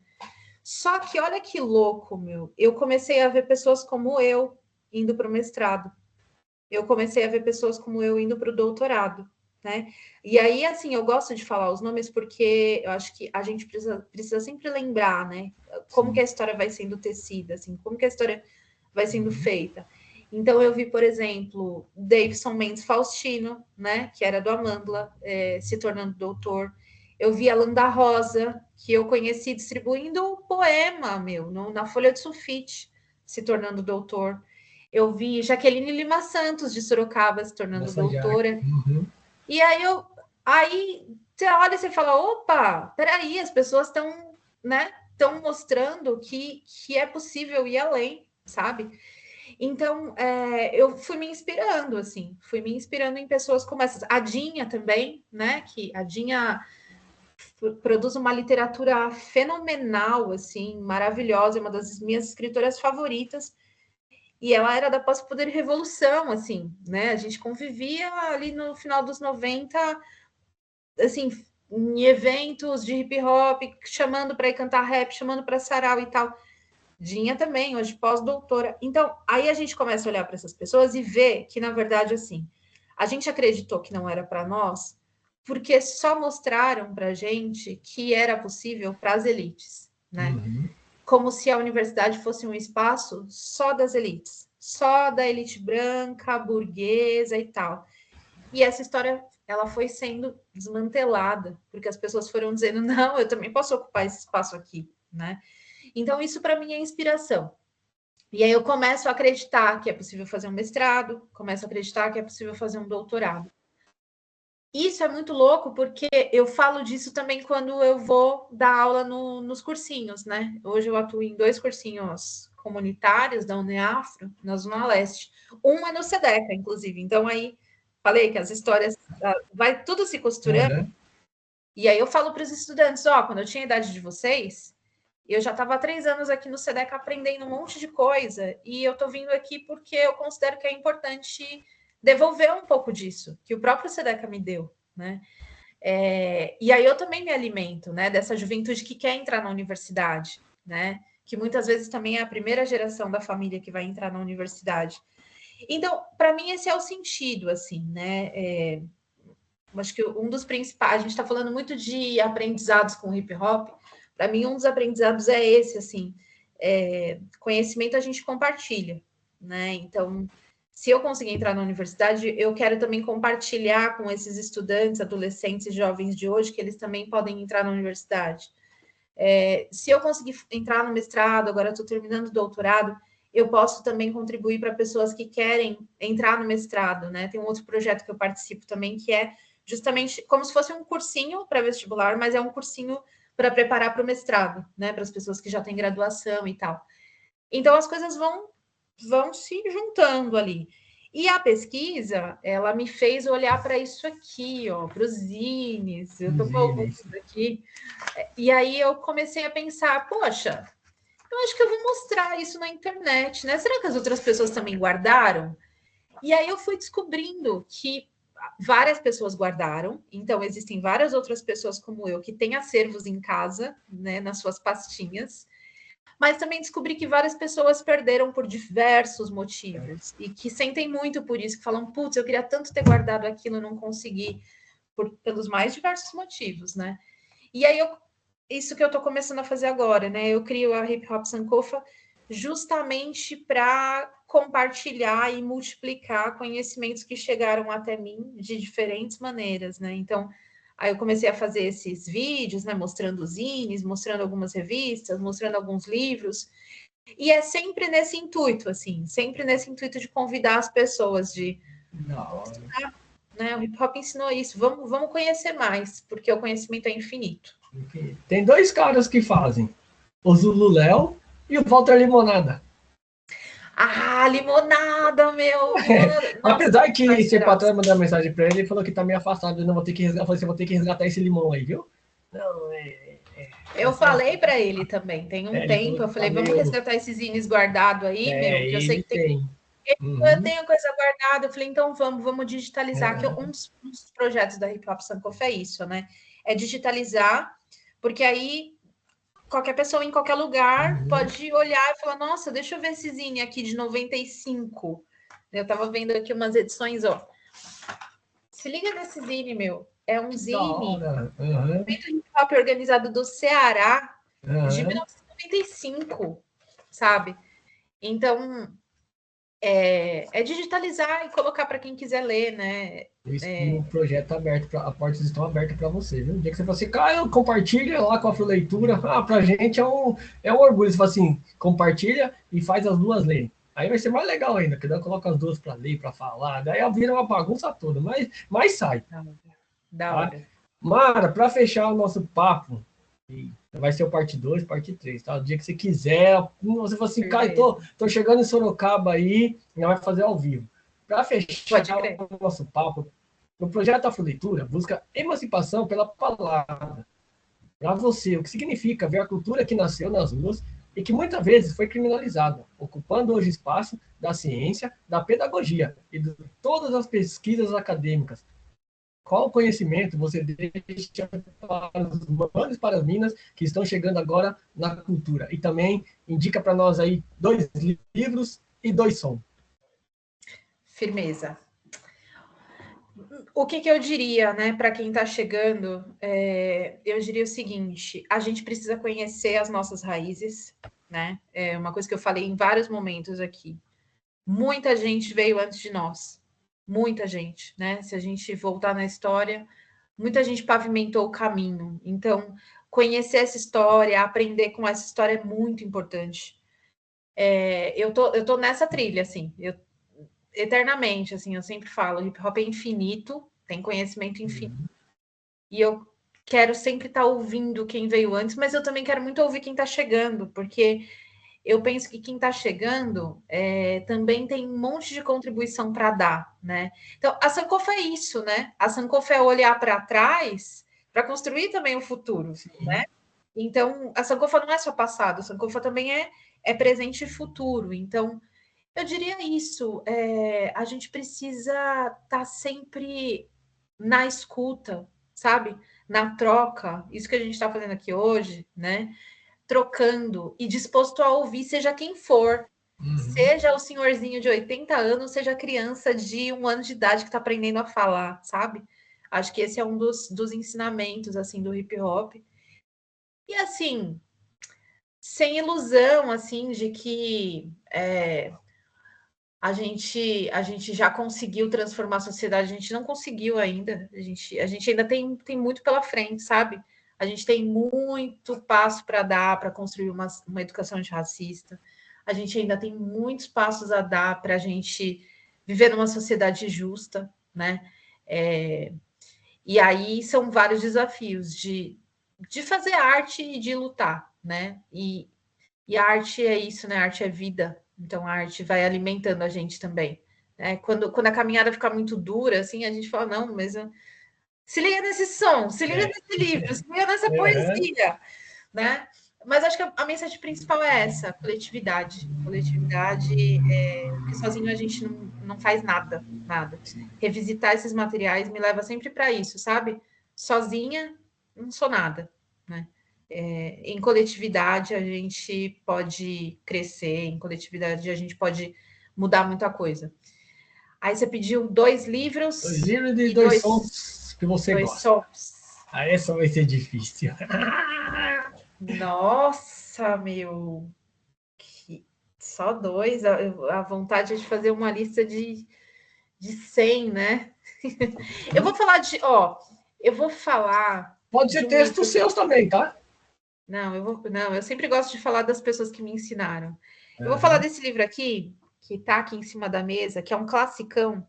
Só que olha que louco, meu. Eu comecei a ver pessoas como eu indo para o mestrado. Eu comecei a ver pessoas como eu indo para o doutorado, né? E aí, assim, eu gosto de falar os nomes porque eu acho que a gente precisa sempre lembrar, né? Como que Sim. a história vai sendo tecida, assim, como que a história vai sendo Uhum. feita. Então, eu vi, por exemplo, Davidson Mendes Faustino, né? Que era do Amândula, se tornando doutor. Eu vi a Landa Rosa, que eu conheci distribuindo o poema, meu, na folha de sulfite, se tornando doutor. Eu vi Jaqueline Lima Santos, de Sorocaba, se tornando Nessa Jaque. doutora. Uhum. E aí você olha e você fala, opa, peraí, as pessoas estão, né, estão mostrando que é possível ir além, sabe? Então, eu fui me inspirando, assim, fui me inspirando em pessoas como essas. A Dinha também, né, que a Dinha produz uma literatura fenomenal, assim, maravilhosa, é uma das minhas escritoras favoritas, e ela era da pós-poder revolução, assim, né? A gente convivia ali no final dos 90, assim, em eventos de hip hop, chamando para ir cantar rap, chamando para sarau e tal. Dinha também, hoje pós-doutora. Então, aí a gente começa a olhar para essas pessoas e ver que, na verdade, assim, a gente acreditou que não era para nós, porque só mostraram para a gente que era possível para as elites, né? Uhum. Como se a universidade fosse um espaço só das elites, só da elite branca, burguesa e tal. E essa história, ela foi sendo desmantelada, porque as pessoas foram dizendo, não, eu também posso ocupar esse espaço aqui, né? Então, isso para mim é inspiração. E aí eu começo a acreditar que é possível fazer um mestrado, começo a acreditar que é possível fazer um doutorado. Isso é muito louco, porque eu falo disso também quando eu vou dar aula nos cursinhos, né? Hoje eu atuo em 2 cursinhos comunitários da Uneafro, na Zona Leste. Um é no SEDECA, inclusive. Então, aí, falei que as histórias, vai tudo se costurando. Uhum. E aí eu falo para os estudantes, ó, quando eu tinha a idade de vocês, eu já estava há 3 anos aqui no SEDECA aprendendo um monte de coisa, e eu estou vindo aqui porque eu considero que é importante devolver um pouco disso, que o próprio SEDECA me deu, né? E aí eu também me alimento, né, dessa juventude que quer entrar na universidade, né? Que muitas vezes também é a primeira geração da família que vai entrar na universidade. Então, para mim, esse é o sentido, assim, né? Acho que um dos principais, a gente está falando muito de aprendizados com hip hop. Para mim, um dos aprendizados é esse, assim, conhecimento a gente compartilha, né? Então, se eu conseguir entrar na universidade, eu quero também compartilhar com esses estudantes, adolescentes e jovens de hoje, que eles também podem entrar na universidade. Se eu conseguir entrar no mestrado, agora estou terminando o doutorado, eu posso também contribuir para pessoas que querem entrar no mestrado, né? Tem um outro projeto que eu participo também, que é justamente como se fosse um cursinho pré-vestibular, mas é um cursinho para preparar para o mestrado, né? Para as pessoas que já têm graduação e tal. Então, as coisas vão se juntando ali. E a pesquisa, ela me fez olhar para isso aqui, ó, para os zines. Eu estou com alguns aqui. E aí eu comecei a pensar, poxa, eu acho que eu vou mostrar isso na internet, né? Será que as outras pessoas também guardaram? E aí eu fui descobrindo que várias pessoas guardaram, então existem várias outras pessoas como eu que têm acervos em casa, né, nas suas pastinhas, mas também descobri que várias pessoas perderam por diversos motivos e que sentem muito por isso, que falam, putz, eu queria tanto ter guardado aquilo e não consegui, pelos mais diversos motivos, né? E aí isso que eu estou começando a fazer agora, né? Eu crio a Hip Hop Sankofa justamente para compartilhar e multiplicar conhecimentos que chegaram até mim de diferentes maneiras, né? Então, aí eu comecei a fazer esses vídeos, né? Mostrando os zines, mostrando algumas revistas, mostrando alguns livros. E é sempre nesse intuito, assim, sempre nesse intuito de convidar as pessoas de estudar, né? O hip hop ensinou isso, vamos conhecer mais, porque o conhecimento é infinito. Tem 2 caras que fazem, o Zulu Léo e o Walter Limonada. Ah, limonada, meu! Limonada. Nossa, apesar que esse patrão mandou uma mensagem para ele, ele falou que tá meio afastado, eu não vou ter que resgatar. Eu falei, você vai ter que resgatar esse limão aí, viu? Não, eu falei para ele também, tem um tempo, eu falei, vamos resgatar esses zines guardados aí, meu, que eu sei que tem. Eu tenho coisa guardada, eu falei, então vamos digitalizar, que um dos projetos da Hip Hop Sankofa é isso, né? É digitalizar, porque aí qualquer pessoa em qualquer lugar pode olhar e falar, nossa, deixa eu ver esse zine aqui de 95. Eu tava vendo aqui umas edições, ó. Se liga nesse zine, meu. É um zine feito hip hop organizado do Ceará de 1995, sabe? Então, é digitalizar e colocar para quem quiser ler, né? Um projeto aberto, as portas estão abertas para você, viu? O dia que você fala assim, Caio, compartilha lá com a Afroleitura. Pra gente é um orgulho. Você fala assim, compartilha e faz as duas lerem. Aí vai ser mais legal ainda, que daí coloca as duas para ler, para falar. Daí vira uma bagunça toda, mas sai. Da hora. Mara, para fechar o nosso papo, vai ser o parte 2, parte 3, tá? O dia que você quiser, você fala assim, Caio, tô chegando em Sorocaba aí, e vai fazer ao vivo. Para fechar o nosso papo, o projeto Afroleitura busca emancipação pela palavra. Para você, o que significa ver a cultura que nasceu nas ruas e que muitas vezes foi criminalizada, ocupando hoje espaço da ciência, da pedagogia e de todas as pesquisas acadêmicas, qual conhecimento você deixa para os manos e para as minas que estão chegando agora na cultura? E também indica para nós aí 2 livros e 2 sons. Firmeza. O que eu diria, né, para quem está chegando, eu diria o seguinte: a gente precisa conhecer as nossas raízes, né? É uma coisa que eu falei em vários momentos aqui. Muita gente veio antes de nós, muita gente, né? Se a gente voltar na história, muita gente pavimentou o caminho. Então, conhecer essa história, aprender com essa história é muito importante. Eu tô nessa trilha, assim, eternamente, assim, eu sempre falo, hip hop é infinito, tem conhecimento infinito. E eu quero sempre estar ouvindo quem veio antes, mas eu também quero muito ouvir quem está chegando, porque eu penso que quem está chegando também tem um monte de contribuição para dar, né? Então, a Sankofa é isso, né? A Sankofa é olhar para trás para construir também o futuro, né? Então, a Sankofa não é só passado, a Sankofa também é presente e futuro. Então, eu diria isso, a gente precisa estar sempre na escuta, sabe? Na troca, isso que a gente está fazendo aqui hoje, né? Trocando e disposto a ouvir, seja quem for, seja o senhorzinho de 80 anos, seja a criança de 1 ano de idade que está aprendendo a falar, sabe? Acho que esse é um dos ensinamentos, assim, do hip hop. E, assim, sem ilusão, assim, de que a gente já conseguiu transformar a sociedade, a gente não conseguiu ainda, a gente ainda tem muito pela frente, sabe? A gente tem muito passo para dar para construir uma educação antirracista, a gente ainda tem muitos passos a dar para a gente viver numa sociedade justa, né? E aí são vários desafios de fazer arte e de lutar, né? E a arte é isso, né? A arte é vida. Então, a arte vai alimentando a gente também. Né? Quando a caminhada fica muito dura, assim, a gente fala, não, mas se liga nesse som, se liga nesse livro, se liga nessa poesia, né? Mas acho que a mensagem principal é essa, coletividade. Coletividade, porque sozinho a gente não faz nada, nada. Revisitar esses materiais me leva sempre para isso, sabe? Sozinha, não sou nada, né? Em coletividade a gente pode crescer, em coletividade a gente pode mudar muita coisa. Aí você pediu 2 livros. 2 livros e 2 sons que você gosta. Sons. Essa vai ser difícil. Nossa, meu. Só 2. A vontade é de fazer uma lista de 100, né? Eu vou falar de. Eu vou falar. Pode ser textos seus também, tá? Não, eu sempre gosto de falar das pessoas que me ensinaram. Eu vou falar desse livro aqui, que está aqui em cima da mesa, que é um classicão,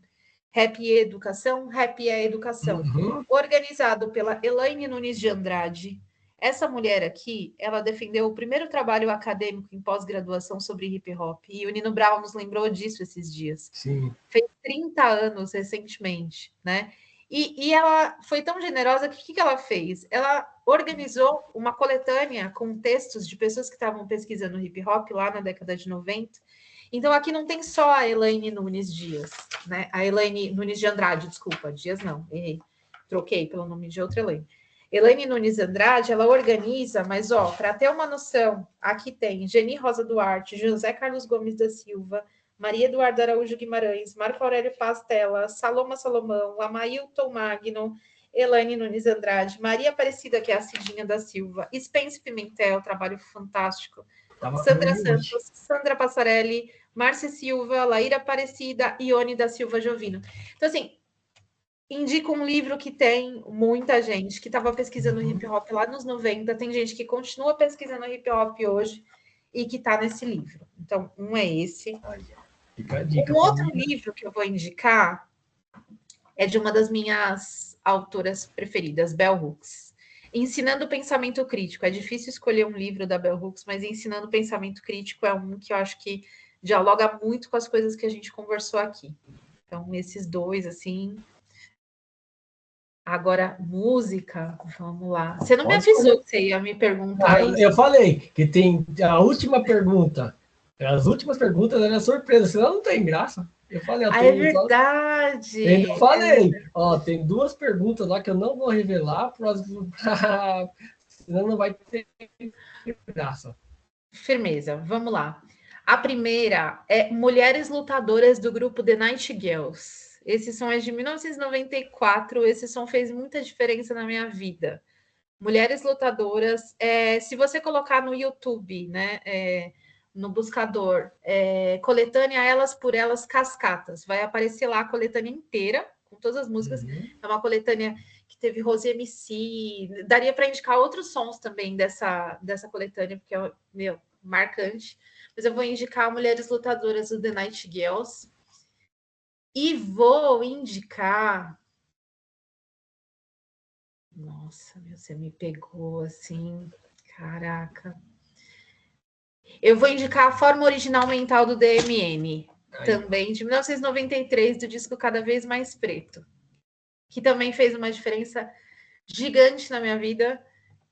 Rap e Educação, Rap é Educação, organizado pela Elaine Nunes de Andrade. Essa mulher aqui, ela defendeu o primeiro trabalho acadêmico em pós-graduação sobre hip hop, e o Nino Brown nos lembrou disso esses dias. Sim. Fez 30 anos recentemente, né? E ela foi tão generosa que o que ela fez? Ela organizou uma coletânea com textos de pessoas que estavam pesquisando hip hop lá na década de 90. Então, aqui não tem só a Elaine Nunes Dias, né? A Elaine Nunes de Andrade, desculpa, Dias não, errei. Troquei pelo nome de outra Elaine. Elaine Nunes Andrade, ela organiza, mas, para ter uma noção, aqui tem Geni Rosa Duarte, José Carlos Gomes da Silva, Maria Eduarda Araújo Guimarães, Marco Aurélio Pastela, Saloma Salomão, Lamailton Magno, Elaine Nunes Andrade, Maria Aparecida, que é a Cidinha da Silva, Spence Pimentel, trabalho fantástico, Sandra Santos, Sandra Passarelli, Márcia Silva, Laíra Aparecida, Ione da Silva Jovino. Então, assim, indico um livro que tem muita gente que estava pesquisando hip hop lá nos 90, tem gente que continua pesquisando hip hop hoje e que está nesse livro. Então, um é esse. Fica a dica. Um outro livro que eu vou indicar é de uma das minhas autoras preferidas, Bell Hooks. Ensinando Pensamento Crítico. É difícil escolher um livro da Bell Hooks, mas Ensinando Pensamento Crítico é um que eu acho que dialoga muito com as coisas que a gente conversou aqui. Então, esses 2, assim. Agora, música, vamos lá. Você não me avisou que você ia me perguntar isso. Eu falei que tem a última pergunta. As últimas perguntas eram surpresa, senão não tem graça. Eu falei, eu Ah, é tenho só... verdade! Eu falei, ó, tem duas perguntas lá que eu não vou revelar, senão não vai ter graça. Firmeza, vamos lá. A primeira é Mulheres Lutadoras do grupo The Night Girls. Esse som é de 1994. Esse som fez muita diferença na minha vida. Mulheres Lutadoras. Se você colocar no YouTube, né, no buscador, coletânea Elas por Elas Cascatas, vai aparecer lá a coletânea inteira, com todas as músicas. É uma coletânea que teve Rose MC. Daria para indicar outros sons também dessa coletânea, porque é, marcante. Mas eu vou indicar Mulheres Lutadoras do The Night Girls. E vou indicar. Nossa, você me pegou assim. Caraca. Eu vou indicar a Forma Original Mental do DMN, também de 1993, do disco Cada Vez Mais Preto, que também fez uma diferença gigante na minha vida.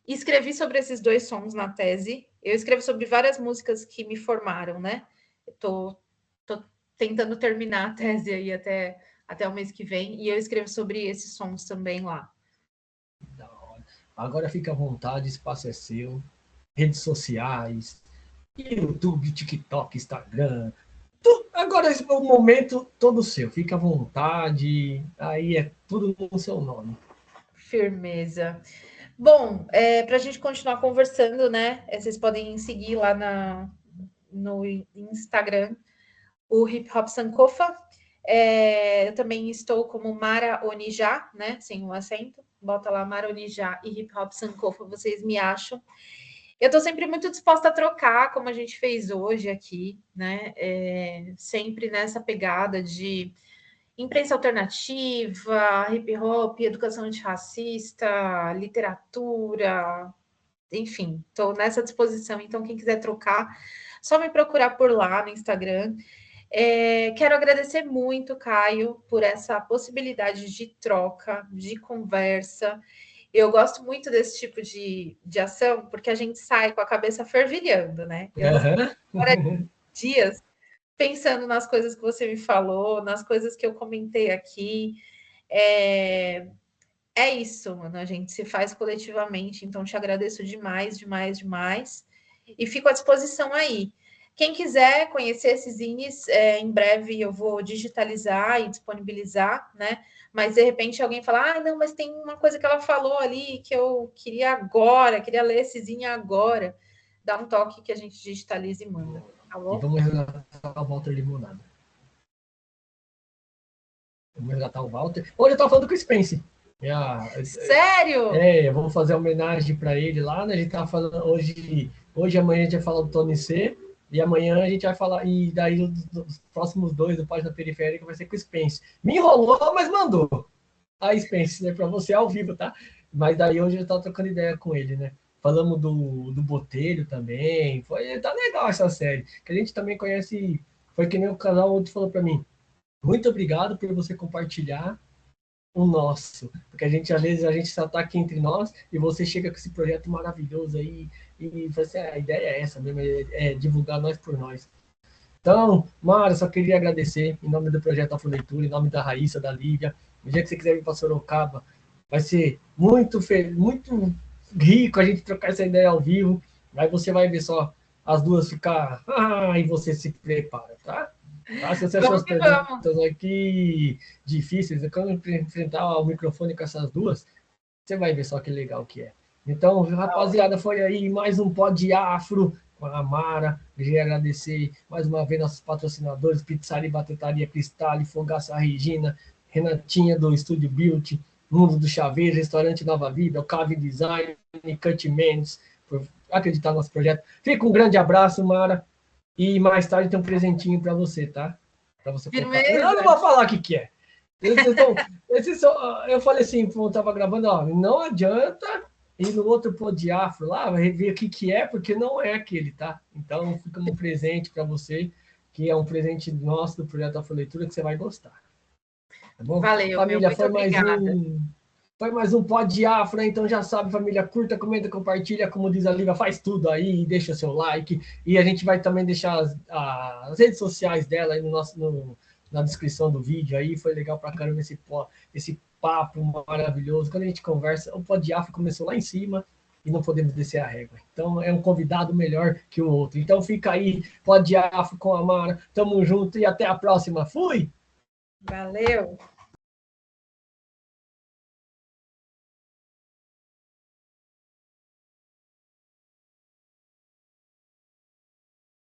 Escrevi sobre esses dois sons na tese. Eu escrevo sobre várias músicas que me formaram, né? Tô tentando terminar a tese aí até o mês que vem, e eu escrevo sobre esses sons também lá. Da hora. Agora fica à vontade, espaço é seu. Redes sociais, YouTube, TikTok, Instagram. Agora é o momento todo seu. Fica à vontade. Aí é tudo no seu nome. Firmeza. Bom, para a gente continuar conversando, né? Vocês podem seguir lá no Instagram o Hip Hop Sankofa. Eu também estou como Mara Onijá, né? Sem um acento. Bota lá Mara Onijá e Hip Hop Sankofa, vocês me acham. Eu estou sempre muito disposta a trocar, como a gente fez hoje aqui, né? Sempre nessa pegada de imprensa alternativa, hip hop, educação antirracista, literatura, enfim, estou nessa disposição. Então, quem quiser trocar, só me procurar por lá no Instagram. Quero agradecer muito, Caio, por essa possibilidade de troca, de conversa. Eu gosto muito desse tipo de ação, porque a gente sai com a cabeça fervilhando, né? Eu não fico dias pensando nas coisas que você me falou, nas coisas que eu comentei aqui. É isso, mano. A gente se faz coletivamente, então te agradeço demais, demais, demais. E fico à disposição aí. Quem quiser conhecer esses zines, em breve eu vou digitalizar e disponibilizar, né? Mas de repente alguém fala, não, mas tem uma coisa que ela falou ali que eu queria agora, queria ler esse zine agora. Dá um toque que a gente digitaliza e manda. Tá bom? E vamos resgatar o Walter Limonada. Vamos resgatar o Walter. Hoje eu estava falando com o Spence. Sério? Eu vou fazer homenagem para ele lá, né? A gente tava falando hoje amanhã a gente vai falar do Tony C. E amanhã a gente vai falar, e daí os próximos dois do Página Periférica vai ser com o Spence. Me enrolou, mas mandou. Aí, Spence, né, para você ao vivo, tá? Mas daí hoje eu tava trocando ideia com ele, né? Falamos do Botelho também. Tá legal essa série. Que a gente também conhece. Foi que nem o casal ontem falou para mim. Muito obrigado por você compartilhar o nosso. Porque às vezes a gente só tá aqui entre nós e você chega com esse projeto maravilhoso aí e você, a ideia é essa mesmo, é divulgar nós por nós. Então, Mara, só queria agradecer em nome do Projeto Afroleitura, em nome da Raíssa, da Lívia. O dia que você quiser vir para Sorocaba, vai ser muito rico a gente trocar essa ideia ao vivo. Aí você vai ver só as duas ficar. E você se prepara, tá? Se você achou as perguntas aqui difíceis, quando enfrentar o microfone com essas duas, você vai ver só que legal que é. Então, rapaziada, foi aí mais um Pod Afro com a Mara. Queria agradecer mais uma vez nossos patrocinadores, Pizzaria e Batetaria Cristal, Fogaça Regina, Renatinha do Estúdio Beauty, Mundo do Chaveiro, Restaurante Nova Vida, o Cave Design, Cut Mendes, por acreditar no nosso projeto. Fica um grande abraço, Mara. E mais tarde tem um presentinho para você, tá? Para você colocar. Eu não vou falar o que é. Eu falei assim, eu tava gravando, não adianta ir no outro Pod Afro lá, vai ver o que é, porque não é aquele, tá? Então fica um presente para você, que é um presente nosso do Projeto Afroleitura, que você vai gostar. Tá bom? Valeu, família, muito obrigada. Foi mais um Pod Afro, então já sabe, família, curta, comenta, compartilha, como diz a Lívia, faz tudo aí, deixa seu like, e a gente vai também deixar as redes sociais dela aí no na descrição do vídeo aí. Foi legal pra caramba esse papo maravilhoso. Quando a gente conversa, o Pod Afro começou lá em cima e não podemos descer a régua. Então é um convidado melhor que o outro. Então fica aí, Pod Afro com a Mara. Tamo junto e até a próxima. Fui! Valeu!